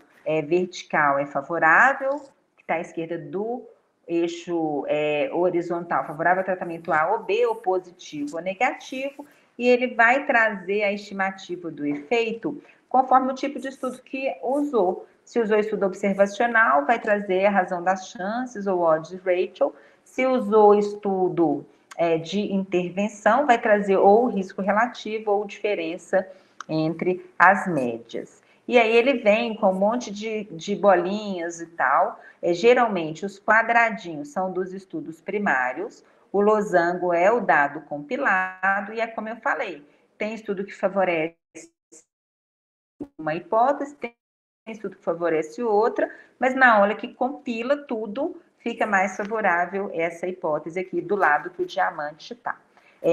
[SPEAKER 1] vertical é favorável, o que está à esquerda do eixo horizontal favorável ao tratamento A ou B, ou positivo ou negativo, e ele vai trazer a estimativa do efeito conforme o tipo de estudo que usou. Se usou estudo observacional, vai trazer a razão das chances, ou odds ratio. Se usou estudo de intervenção, vai trazer ou risco relativo ou diferença entre as médias. E aí ele vem com um monte de bolinhas e tal. Geralmente, os quadradinhos são dos estudos primários, o losango é o dado compilado, e é como eu falei, tem estudo que favorece uma hipótese, tem estudo que favorece outra, mas na hora que compila tudo, fica mais favorável essa hipótese aqui do lado que o diamante está.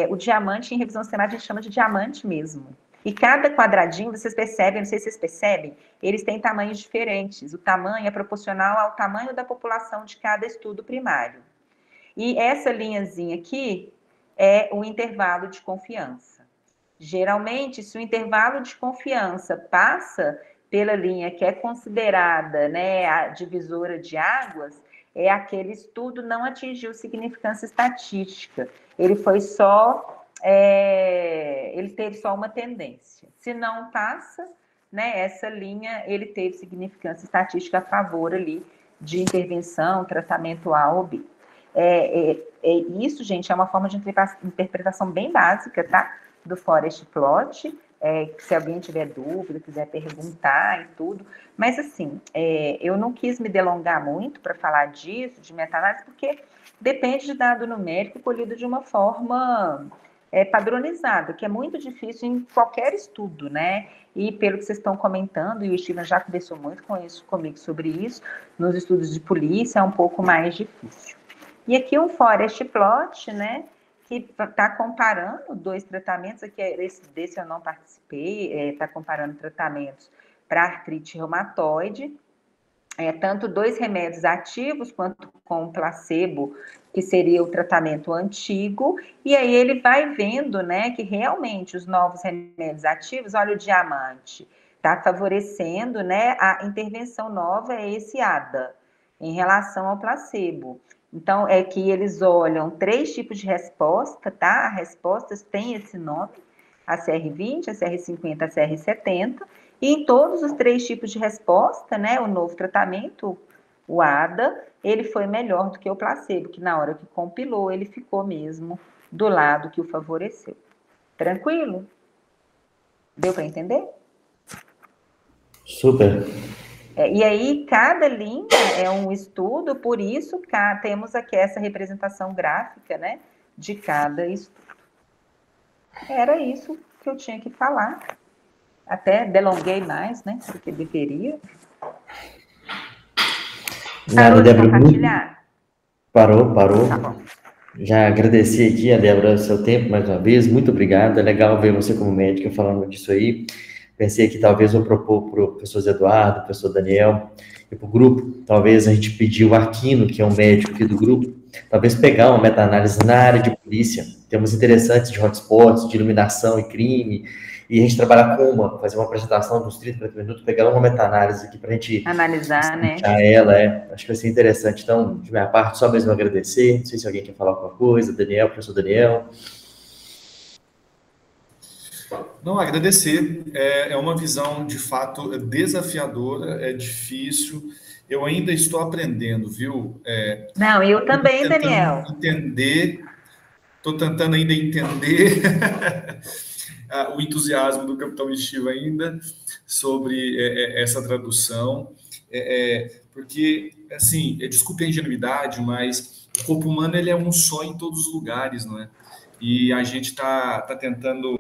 [SPEAKER 1] O diamante, em revisão sistemática, a gente chama de diamante mesmo. E cada quadradinho, vocês percebem, não sei se vocês percebem, eles têm tamanhos diferentes. O tamanho é proporcional ao tamanho da população de cada estudo primário. E essa linhazinha aqui é o intervalo de confiança. Geralmente, se o intervalo de confiança passa pela linha que é considerada, né, a divisora de águas, aquele estudo não atingiu significância estatística. Ele foi só, ele teve só uma tendência. Se não passa, né, essa linha, ele teve significância estatística a favor ali de intervenção, tratamento A ou B. Isso, gente, é uma forma de interpretação bem básica, tá? Do Forest Plot, se alguém tiver dúvida, quiser perguntar e tudo. Mas, assim, eu não quis me delongar muito para falar disso, de meta-análise, porque depende de dado numérico colhido de uma forma padronizada, que é muito difícil em qualquer estudo, né? E pelo que vocês estão comentando, e o Steven já conversou muito comigo sobre isso, nos estudos de polícia é um pouco mais difícil. E aqui um Forest Plot, né? Que está comparando dois tratamentos, aqui desse eu não participei, está comparando tratamentos para artrite reumatoide, tanto 2 remédios ativos quanto com placebo, que seria o tratamento antigo, e aí ele vai vendo, né, que realmente os novos remédios ativos, olha o diamante, está favorecendo, né, a intervenção nova, esse ADA, em relação ao placebo. Então, é que eles olham 3 tipos de resposta, tá? As respostas têm esse nome, a CR20, a CR50, a CR70, e em todos os 3 tipos de resposta, né, o novo tratamento, o ADA, ele foi melhor do que o placebo, que na hora que compilou, ele ficou mesmo do lado que o favoreceu. Tranquilo? Deu para entender?
[SPEAKER 2] Super.
[SPEAKER 1] E aí, cada linha é um estudo, por isso temos aqui essa representação gráfica, né, de cada estudo. Era isso que eu tinha que falar. Até delonguei mais, né, do que deveria.
[SPEAKER 2] Nada, Débora.
[SPEAKER 1] Compartilhar?
[SPEAKER 2] Parou.
[SPEAKER 1] Tá bom.
[SPEAKER 2] Já agradeci aqui, a Débora, o seu tempo mais uma vez. Muito obrigado. É legal ver você como médica falando disso aí. Pensei que talvez eu propor para o professor Zé Eduardo, o professor Daniel e para o grupo, talvez a gente pedir o Aquino, que é um médico aqui do grupo, talvez pegar uma meta-análise na área de polícia, temas interessantes de hotspots, de iluminação e crime, e a gente trabalhar com fazer uma apresentação de uns 30, 40 minutos, pegar uma meta-análise aqui para a gente
[SPEAKER 1] analisar, né?
[SPEAKER 2] Ela, acho que vai ser interessante. Então, de minha parte, só mesmo agradecer. Não sei se alguém quer falar alguma coisa, Daniel, professor Daniel.
[SPEAKER 3] Não, agradecer. É uma visão, de fato, desafiadora, é difícil. Eu ainda estou aprendendo, viu?
[SPEAKER 1] Não, eu também, Daniel.
[SPEAKER 3] Estou tentando ainda entender o entusiasmo do Capitão Estiva ainda sobre essa tradução. Porque, assim, desculpe a ingenuidade, mas o corpo humano ele é um só em todos os lugares, não é? E a gente está tentando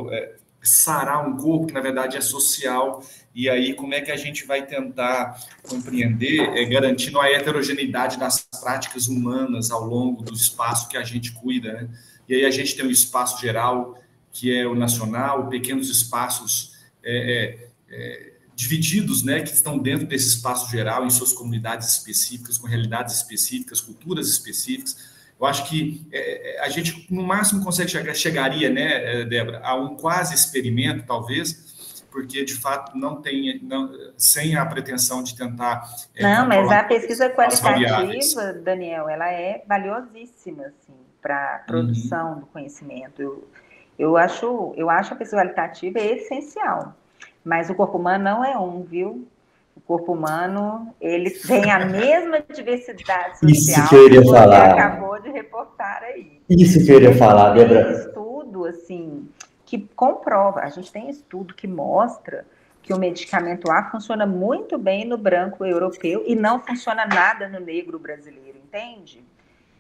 [SPEAKER 3] sarar um corpo que, na verdade, é social. E aí, como é que a gente vai tentar compreender, garantindo a heterogeneidade das práticas humanas ao longo do espaço que a gente cuida, né? E aí a gente tem um espaço geral, que é o nacional, pequenos espaços divididos, né, que estão dentro desse espaço geral, em suas comunidades específicas, com realidades específicas, culturas específicas. Eu acho que a gente, no máximo, chegaria, né, Débora, a um quase experimento, talvez, porque, de fato, sem a pretensão de tentar...
[SPEAKER 1] Não, mas a pesquisa qualitativa, Daniel, ela é valiosíssima, assim, para a produção do conhecimento. Eu acho a pesquisa qualitativa essencial, mas o corpo humano não é viu? O corpo humano, ele tem a mesma diversidade social.
[SPEAKER 2] Isso que eu iria falar.
[SPEAKER 1] Você acabou de reportar aí.
[SPEAKER 2] Isso que eu iria falar, Débora.
[SPEAKER 1] Tem estudo, assim, que comprova, a gente tem estudo que mostra que o medicamento A funciona muito bem no branco europeu e não funciona nada no negro brasileiro, entende?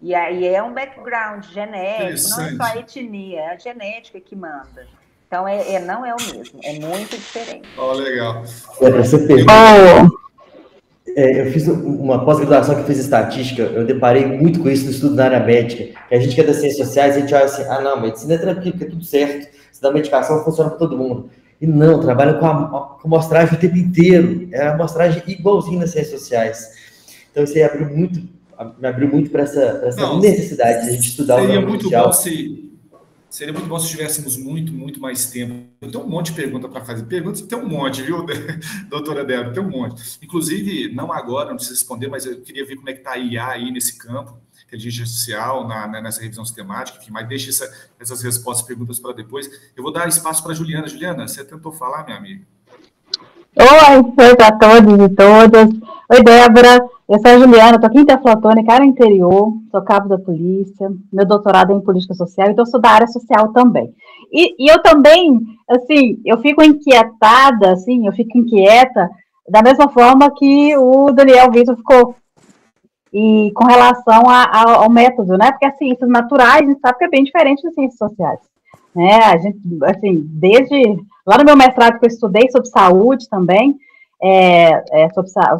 [SPEAKER 1] E aí é um background genético, não é só a etnia, é a genética que manda. Então, não é o mesmo, é muito diferente.
[SPEAKER 3] Legal.
[SPEAKER 2] Você eu fiz uma pós-graduação que eu fiz estatística, eu deparei muito com isso no estudo da área médica, que a gente que é das ciências sociais, a gente olha assim, não, medicina é tranquilo, é tudo certo, se dá medicação, funciona para todo mundo. E não, trabalha com a amostragem o tempo inteiro, é a amostragem igualzinha nas ciências sociais. Então, isso aí me abriu muito para essa necessidade de a gente estudar o campo social.
[SPEAKER 3] Seria muito bom se tivéssemos muito mais tempo. Eu tenho um monte de perguntas para fazer. Perguntas tem um monte, viu, doutora Débora? Tem um monte. Inclusive, não agora, não precisa responder, mas eu queria ver como é que está a IA aí nesse campo, inteligência artificial, nessa revisão sistemática, enfim, mas deixe essas respostas e perguntas para depois. Eu vou dar espaço para a Juliana. Juliana, você tentou falar, minha amiga?
[SPEAKER 6] Oi a todos e todas. Oi, Débora. Eu sou a Juliana, estou aqui em Teoflotone, cara interior, sou cabo da polícia, meu doutorado é em política social, então eu sou da área social também. E eu também, assim, eu fico inquietada, assim, eu fico inquieta da mesma forma que o Daniel Vitor ficou, e com relação ao método, né? Porque as ciências naturais, a gente sabe que é bem diferente das ciências sociais, né? A gente, assim, desde lá no meu mestrado que eu estudei sobre saúde também,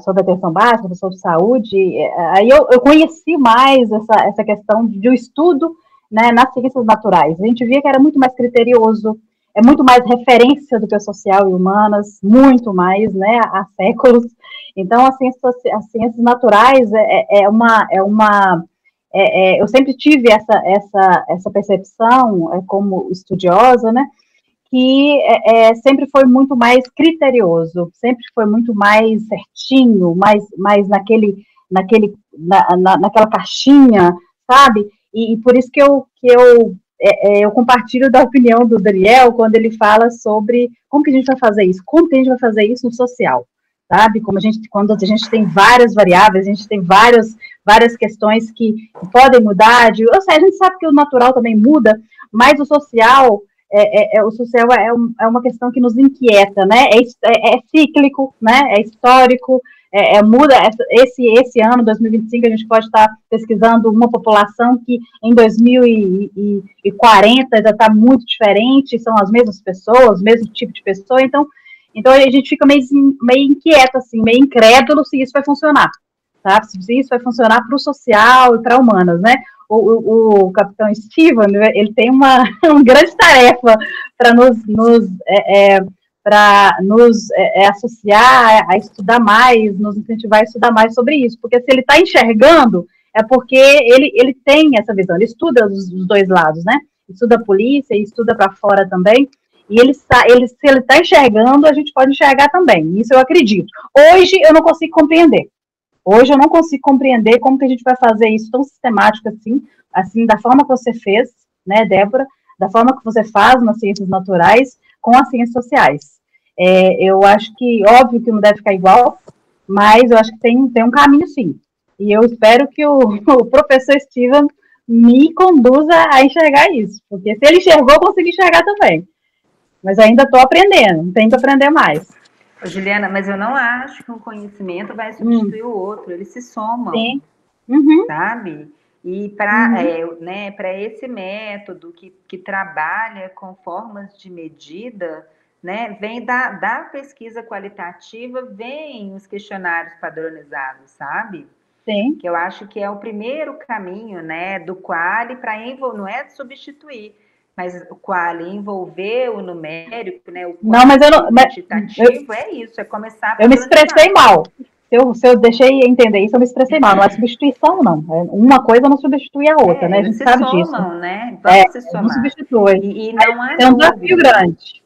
[SPEAKER 6] sobre atenção básica, sobre saúde, aí eu conheci mais essa questão de um estudo, né, nas ciências naturais. A gente via que era muito mais criterioso, é muito mais referência do que o social e humanas, muito mais, né, há séculos. Então, as ciências naturais eu sempre tive essa percepção, como estudiosa, né, que sempre foi muito mais criterioso, sempre foi muito mais certinho, mais naquela caixinha, sabe? E por isso que eu compartilho da opinião do Daniel quando ele fala sobre como que a gente vai fazer isso, como que a gente vai fazer isso no social, sabe? Quando a gente tem várias variáveis, a gente tem várias questões que podem mudar, ou seja, a gente sabe que o natural também muda, mas o social o social é uma questão que nos inquieta, né? É cíclico, né? É histórico, muda. Esse ano, 2025, a gente pode estar pesquisando uma população que em 2040 já está muito diferente, são as mesmas pessoas, o mesmo tipo de pessoa, então a gente fica meio inquieto, assim, meio incrédulo se isso vai funcionar, tá? Se isso vai funcionar para o social e para humanas, né? O capitão Steven, ele tem uma grande tarefa para nos associar a estudar mais, nos incentivar a estudar mais sobre isso, porque se ele está enxergando, é porque ele tem essa visão, ele estuda os dois lados, né? Estuda a polícia e estuda para fora também, e se ele está enxergando, a gente pode enxergar também, isso eu acredito. Hoje eu não consigo compreender. Hoje eu não consigo compreender como que a gente vai fazer isso tão sistemático assim, da forma que você fez, né, Débora, da forma que você faz nas ciências naturais com as ciências sociais. Eu acho que, óbvio que não deve ficar igual, mas eu acho que tem um caminho sim. E eu espero que o professor Steven me conduza a enxergar isso, porque se ele enxergou, eu consigo enxergar também. Mas ainda estou aprendendo, tenho que aprender mais.
[SPEAKER 1] Juliana, mas eu não acho que um conhecimento vai substituir o outro, eles se somam,
[SPEAKER 6] sim.
[SPEAKER 1] Sabe? E para esse método que trabalha com formas de medida, né, vem da pesquisa qualitativa, vem os questionários padronizados, sabe?
[SPEAKER 6] Sim.
[SPEAKER 1] Que eu acho que é o primeiro caminho, né, do quali para não é substituir, mas o quali envolver o numérico, né, o quantitativo, é isso, é começar a
[SPEAKER 6] Eu me expressei mal. Se eu deixei entender isso, eu me expressei mal. Não é substituição, não. Uma coisa não substitui a outra, né? A gente sabe disso.
[SPEAKER 1] Né? Vamos se somar.
[SPEAKER 6] Não substitui.
[SPEAKER 1] E não há
[SPEAKER 6] é um desafio grande.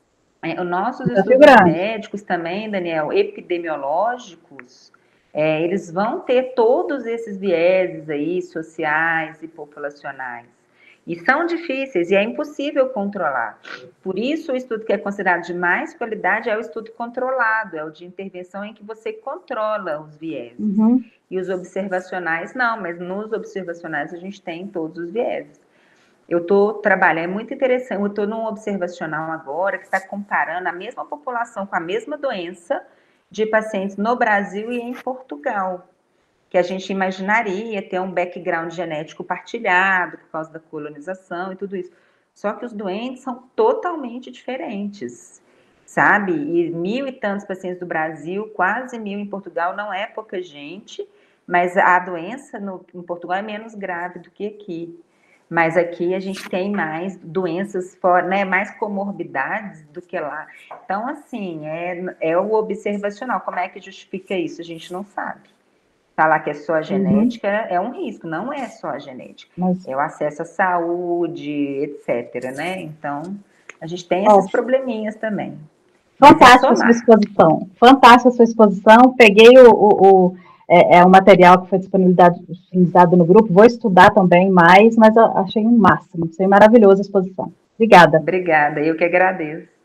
[SPEAKER 1] Os nossos estudos médicos também, Daniel, epidemiológicos, eles vão ter todos esses vieses aí, sociais e populacionais. E são difíceis, e é impossível controlar. Por isso, o estudo que é considerado de mais qualidade é o estudo controlado, é o de intervenção em que você controla os vieses. E os observacionais, não, mas nos observacionais a gente tem todos os vieses. Eu estou trabalhando, é muito interessante, eu estou num observacional agora que está comparando a mesma população com a mesma doença de pacientes no Brasil e em Portugal, que a gente imaginaria ter um background genético partilhado por causa da colonização e tudo isso. Só que os doentes são totalmente diferentes, sabe? E 1.000 e tantos pacientes do Brasil, quase 1.000 em Portugal, não é pouca gente, mas a doença em Portugal é menos grave do que aqui. Mas aqui a gente tem mais doenças, né, mais comorbidades do que lá. Então, assim, é o observacional. Como é que justifica isso? A gente não sabe. Falar que é só a genética é um risco, não é só a genética. É o acesso à saúde, etc, né? Então, a gente tem esses probleminhas também.
[SPEAKER 6] Fantástica a sua exposição. Fantástica a sua exposição. Peguei o material que foi disponibilizado no grupo, vou estudar também mais, mas eu achei um máximo. Achei maravilhosa a exposição. Obrigada.
[SPEAKER 1] Obrigada, eu que agradeço.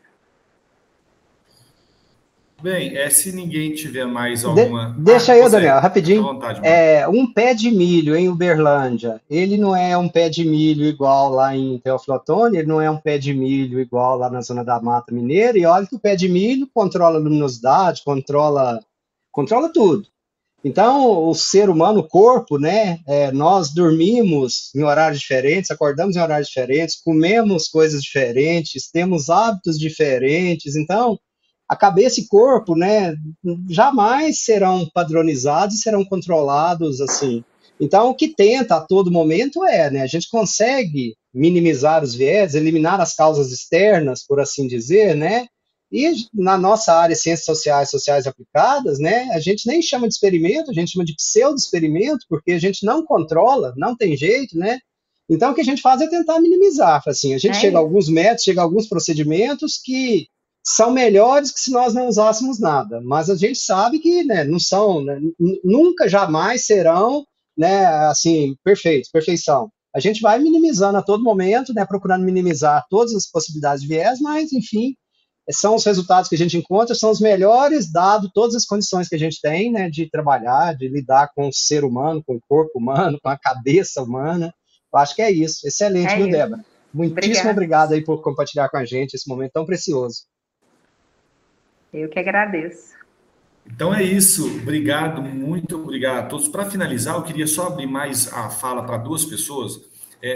[SPEAKER 3] Bem, se ninguém tiver mais alguma...
[SPEAKER 4] Deixa eu, Daniel, rapidinho. Vontade, um pé de milho em Uberlândia, ele não é um pé de milho igual lá em Teófilo Otoni, ele não é um pé de milho igual lá na zona da Mata Mineira, e olha que o pé de milho controla a luminosidade, controla tudo. Então, o ser humano, o corpo, né, nós dormimos em horários diferentes, acordamos em horários diferentes, comemos coisas diferentes, temos hábitos diferentes, então... a cabeça e corpo, né, jamais serão padronizados, serão controlados assim. Então, o que tenta a todo momento né, a gente consegue minimizar os viés, eliminar as causas externas, por assim dizer, né, e na nossa área, ciências sociais aplicadas, né, a gente nem chama de experimento, a gente chama de pseudo-experimento, porque a gente não controla, não tem jeito, né, então o que a gente faz é tentar minimizar, assim, a gente chega a alguns métodos, chega a alguns procedimentos que são melhores que se nós não usássemos nada, mas a gente sabe que, né, não são, né, nunca, jamais serão, né, assim, perfeição. A gente vai minimizando a todo momento, né, procurando minimizar todas as possibilidades de viés, mas, enfim, são os resultados que a gente encontra, são os melhores, dado todas as condições que a gente tem, né, de trabalhar, de lidar com o ser humano, com o corpo humano, com a cabeça humana. Eu acho que é isso. Excelente, viu, Débora? Muitíssimo obrigado aí por compartilhar com a gente esse momento tão precioso.
[SPEAKER 1] Eu que agradeço.
[SPEAKER 3] Então é isso. Obrigado, muito obrigado a todos. Para finalizar, eu queria só abrir mais a fala para duas pessoas.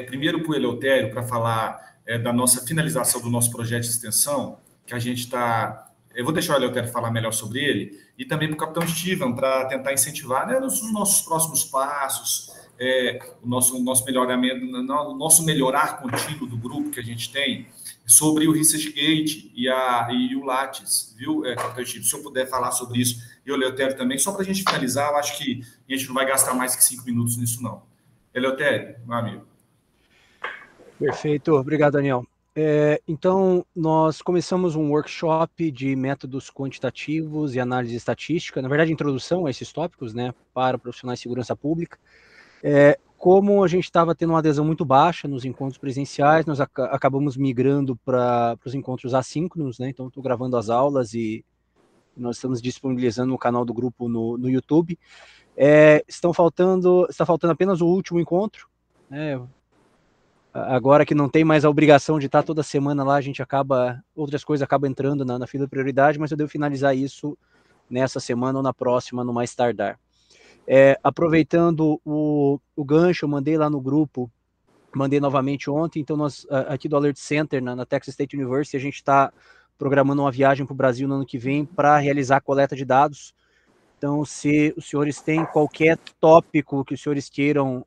[SPEAKER 3] Primeiro para o Eleutério, para falar da nossa finalização do nosso projeto de extensão, que a gente está... Eu vou deixar o Eleutério falar melhor sobre ele, e também para o Capitão Steven, para tentar incentivar, né, os nossos próximos passos, o nosso melhoramento, o nosso melhorar contínuo do grupo que a gente tem, sobre o ResearchGate e o Lattes, viu, Capitão Steven? Se eu puder falar sobre isso, e o Eleutério também, só para a gente finalizar, eu acho que a gente não vai gastar mais que 5 minutos nisso, não. Eleutério, meu amigo.
[SPEAKER 5] Perfeito, obrigado, Daniel. Então, nós começamos um workshop de métodos quantitativos e análise estatística, na verdade, introdução a esses tópicos, né, para profissionais de segurança pública. Como a gente estava tendo uma adesão muito baixa nos encontros presenciais, nós acabamos migrando para os encontros assíncronos, né, então estou gravando as aulas e nós estamos disponibilizando no canal do grupo no YouTube. Está faltando apenas o último encontro, né. Agora que não tem mais a obrigação de estar toda semana lá, a gente outras coisas acabam entrando na fila de prioridade, mas eu devo finalizar isso nessa semana ou na próxima, no mais tardar. Aproveitando o gancho, eu mandei lá no grupo, mandei novamente ontem, então nós, aqui do Alert Center, na Texas State University, a gente está programando uma viagem para o Brasil no ano que vem para realizar a coleta de dados. Então, se os senhores têm qualquer tópico que os senhores queiram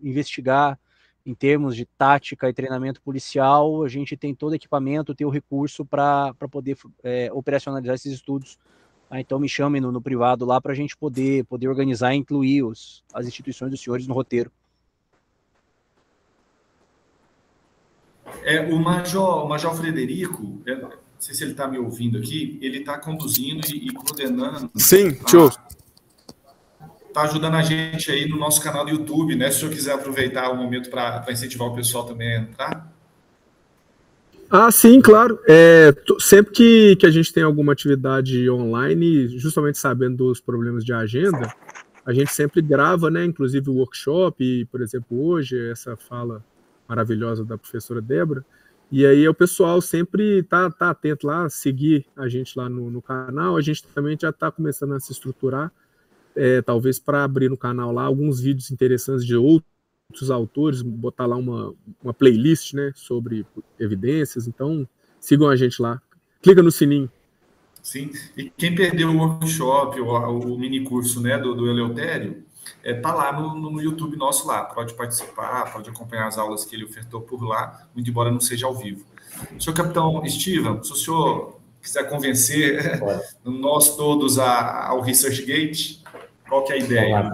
[SPEAKER 5] investigar, em termos de tática e treinamento policial, a gente tem todo o equipamento, tem o recurso para poder operacionalizar esses estudos. Então me chamem no privado lá para a gente poder organizar e incluir as instituições dos senhores no roteiro.
[SPEAKER 3] O Major Frederico, não sei se ele está me ouvindo aqui, ele está conduzindo e coordenando.
[SPEAKER 7] Sim, tio.
[SPEAKER 3] Está ajudando a gente aí no nosso canal do YouTube, né? Se o senhor quiser aproveitar o momento para incentivar o pessoal também a entrar.
[SPEAKER 7] Sim, claro. Sempre que a gente tem alguma atividade online, justamente sabendo dos problemas de agenda, a gente sempre grava, né? Inclusive o workshop, e, por exemplo, hoje, essa fala maravilhosa da professora Débora. E aí o pessoal sempre tá atento lá, seguir a gente lá no canal. A gente também já está começando a se estruturar, talvez para abrir no canal lá alguns vídeos interessantes de outros autores, botar lá uma playlist, né, sobre evidências. Então, sigam a gente lá. Clica no sininho.
[SPEAKER 3] Sim, e quem perdeu o workshop, o mini curso, né, do Eleutério, tá lá no YouTube nosso lá. Pode participar, pode acompanhar as aulas que ele ofertou por lá, muito embora não seja ao vivo. Senhor Capitão Steven, se o senhor quiser convencer nós todos ao ResearchGate, qual que é a ideia?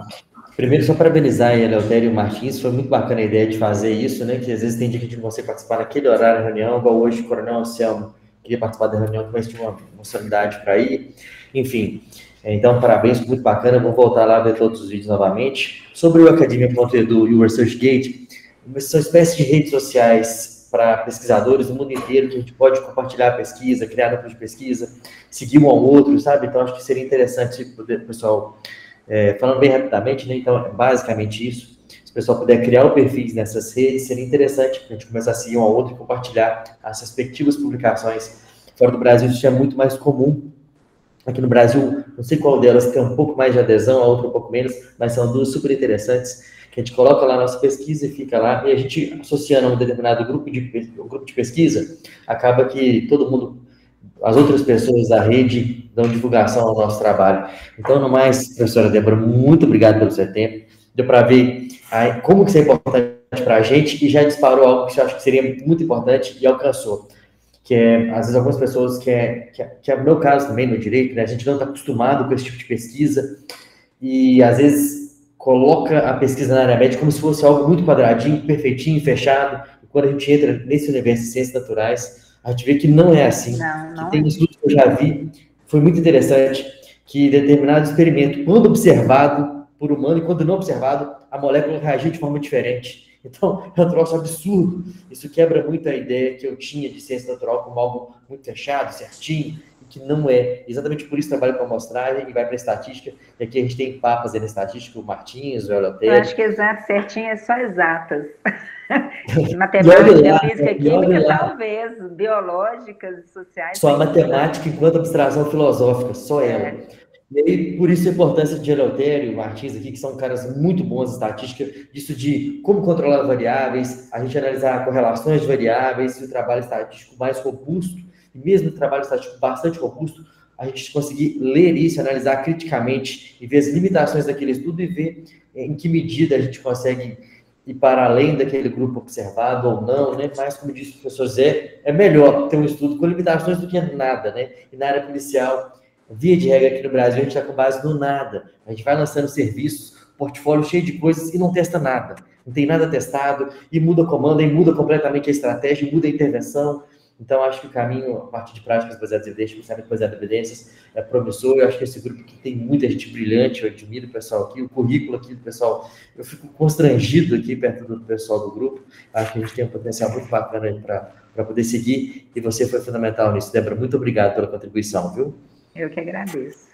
[SPEAKER 2] Primeiro, só parabenizar a Eleutério e o Martins, foi muito bacana a ideia de fazer isso, né, que às vezes tem dia que a gente não consegue participar naquele horário da reunião, igual hoje o Coronel Anselmo queria participar da reunião, mas tinha uma responsabilidade para ir, enfim. Então, parabéns, muito bacana, vou voltar lá a ver todos os vídeos novamente. Sobre o Academia.edu e o ResearchGate, são espécies de redes sociais para pesquisadores do mundo inteiro, que a gente pode compartilhar a pesquisa, criar grupos de pesquisa, seguir um ao outro, sabe? Então, acho que seria interessante poder, pessoal... falando bem rapidamente, né? Então, é basicamente isso. Se o pessoal puder criar perfis nessas redes, seria interessante para a gente começar a seguir um ao outro e compartilhar as respectivas publicações. Fora do Brasil, isso é muito mais comum. Aqui no Brasil, não sei qual delas tem um pouco mais de adesão, a outra um pouco menos, mas são duas super interessantes, que a gente coloca lá a nossa pesquisa e fica lá, e a gente, associando a um determinado grupo de pesquisa, acaba que todo mundo, as outras pessoas da rede dão divulgação ao nosso trabalho. Então, no mais, professora Débora, muito obrigado pelo seu tempo. Deu para ver como que isso é importante para a gente e já disparou algo que eu acho que seria muito importante e alcançou. Que às vezes, algumas pessoas, que é o meu caso também no direito, né? A gente não está acostumado com esse tipo de pesquisa e, às vezes, coloca a pesquisa na área médica como se fosse algo muito quadradinho, perfeitinho, fechado. E quando a gente entra nesse universo de ciências naturais, a gente vê que não é assim. Não tem estudos que eu já vi, foi muito interessante, que determinado experimento, quando observado por humano e quando não observado, a molécula reagia de forma diferente. Então, é um troço absurdo. Isso quebra muito a ideia que eu tinha de ciência natural como algo muito fechado, certinho, e que não é. Exatamente por isso trabalho com amostragem e vai para a estatística, e aqui a gente tem papas aí na estatística, o Martins, o
[SPEAKER 1] Eu
[SPEAKER 2] Eleutério.
[SPEAKER 1] acho que exato, certinho, é só exatas. Matemática, física, química, talvez, biológicas e sociais.
[SPEAKER 2] Só a matemática enquanto abstração filosófica, só ela. E aí, por isso a importância de Eleutério e Martins aqui, que são caras muito bons em estatística, disso de como controlar variáveis, a gente analisar correlações de variáveis, e o trabalho estatístico mais robusto, e mesmo o trabalho estatístico bastante robusto, a gente conseguir ler isso, analisar criticamente, e ver as limitações daquele estudo, e ver em que medida a gente consegue ir para além daquele grupo observado ou não, né? Mas, como disse o professor Zé, é melhor ter um estudo com limitações do que nada, né? E na área policial, via de regra aqui no Brasil, a gente está com base no nada. A gente vai lançando serviços, portfólio cheio de coisas e não testa nada. Não tem nada testado, e muda comando, e muda completamente a estratégia, muda a intervenção. Então, acho que o caminho, a partir de práticas baseadas em evidências, pensamento baseado em evidências, é promissor. Eu acho que esse grupo aqui tem muita gente brilhante, eu admiro o pessoal aqui, o currículo aqui do pessoal, eu fico constrangido aqui perto do pessoal do grupo. Acho que a gente tem um potencial muito bacana aí para poder seguir, e você foi fundamental nisso. Débora, muito obrigado pela contribuição, viu?
[SPEAKER 1] Eu que agradeço.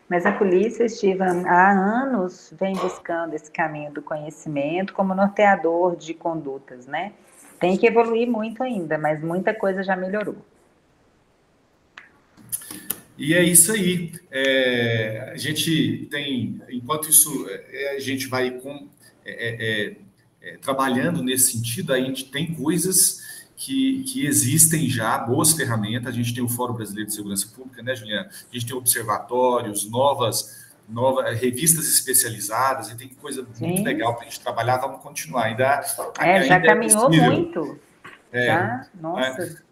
[SPEAKER 1] Mas a polícia, Estevam, há anos vem buscando esse caminho do conhecimento como norteador de condutas, né? Tem que evoluir muito ainda, mas muita coisa já melhorou.
[SPEAKER 3] E é isso aí. A gente tem, enquanto isso, a gente vai trabalhando nesse sentido, a gente tem coisas que existem já, boas ferramentas. A gente tem o Fórum Brasileiro de Segurança Pública, né, Juliana? A gente tem observatórios, novas revistas especializadas, e tem coisa muito legal para a gente trabalhar. Vamos continuar. Ainda
[SPEAKER 1] já caminhou muito. Nossa.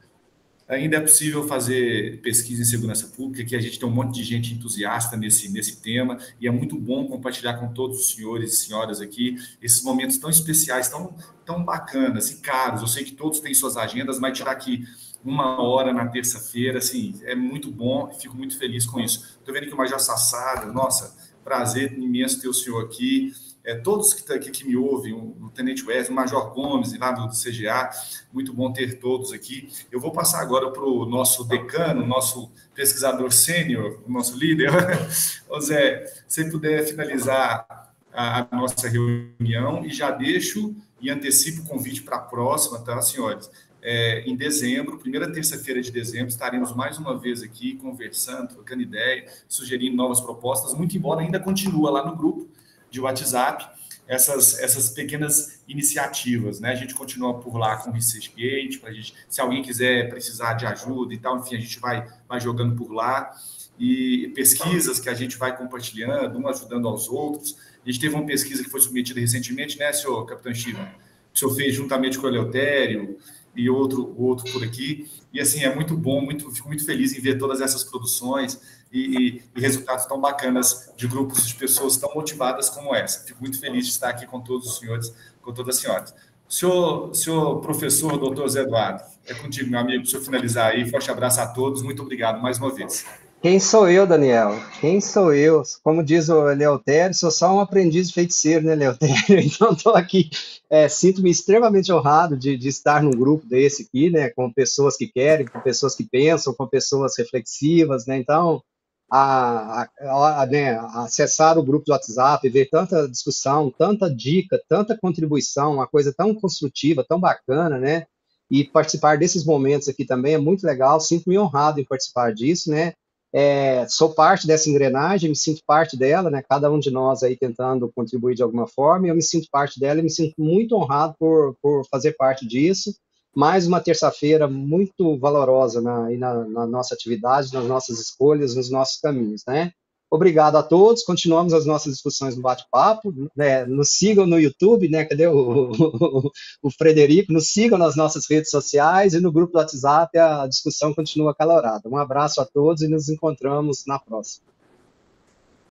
[SPEAKER 3] Ainda é possível fazer pesquisa em segurança pública, que a gente tem um monte de gente entusiasta nesse tema, e é muito bom compartilhar com todos os senhores e senhoras aqui esses momentos tão especiais, tão bacanas e caros. Eu sei que todos têm suas agendas, mas tirar aqui 1 hora na terça-feira, assim, é muito bom, e fico muito feliz com isso. Estou vendo que o Major Sassada, nossa, prazer imenso ter o senhor aqui. Todos que me ouvem, o Tenente Wesley, o Major Gomes, lá do CGA, muito bom ter todos aqui. Eu vou passar agora para o nosso decano, nosso pesquisador sênior, o nosso líder. Ô Zé, se puder finalizar a nossa reunião, e já deixo e antecipo o convite para a próxima, tá, senhores? Em dezembro, primeira terça-feira de dezembro, estaremos mais uma vez aqui conversando, trocando ideia, sugerindo novas propostas, muito embora ainda continue lá no grupo de WhatsApp, essas pequenas iniciativas, né? A gente continua por lá com o ResearchGate, para a gente, se alguém quiser precisar de ajuda e tal, enfim, a gente vai jogando por lá, e pesquisas que a gente vai compartilhando, um ajudando aos outros. A gente teve uma pesquisa que foi submetida recentemente, né, senhor Capitão Estevam? Que o senhor fez juntamente com o Eleutério e outro por aqui, e assim, é muito bom, fico muito feliz em ver todas essas produções e resultados tão bacanas de grupos de pessoas tão motivadas como essa. Fico muito feliz de estar aqui com todos os senhores, com todas as senhoras. Senhor professor, doutor Zé Eduardo, é contigo, meu amigo, para o senhor finalizar aí. Forte abraço a todos, muito obrigado mais uma vez.
[SPEAKER 4] Quem sou eu, Daniel? Quem sou eu? Como diz o Eleutério, sou só um aprendiz de feiticeiro, né, Eleutério? Então, estou aqui, sinto-me extremamente honrado de estar num grupo desse aqui, né, com pessoas que querem, com pessoas que pensam, com pessoas reflexivas, né? Então, acessar o grupo do WhatsApp, ver tanta discussão, tanta dica, tanta contribuição, uma coisa tão construtiva, tão bacana, né? E participar desses momentos aqui também é muito legal, sinto-me honrado em participar disso, né? Sou parte dessa engrenagem, me sinto parte dela, né? Cada um de nós aí tentando contribuir de alguma forma, e eu me sinto parte dela e me sinto muito honrado por fazer parte disso. Mais uma terça-feira muito valorosa na nossa atividade, nas nossas escolhas, nos nossos caminhos, né? Obrigado a todos, continuamos as nossas discussões no bate-papo, né? Nos sigam no YouTube, né? Cadê o Frederico? Nos sigam nas nossas redes sociais, e no grupo do WhatsApp a discussão continua acalorada. Um abraço a todos e nos encontramos na próxima.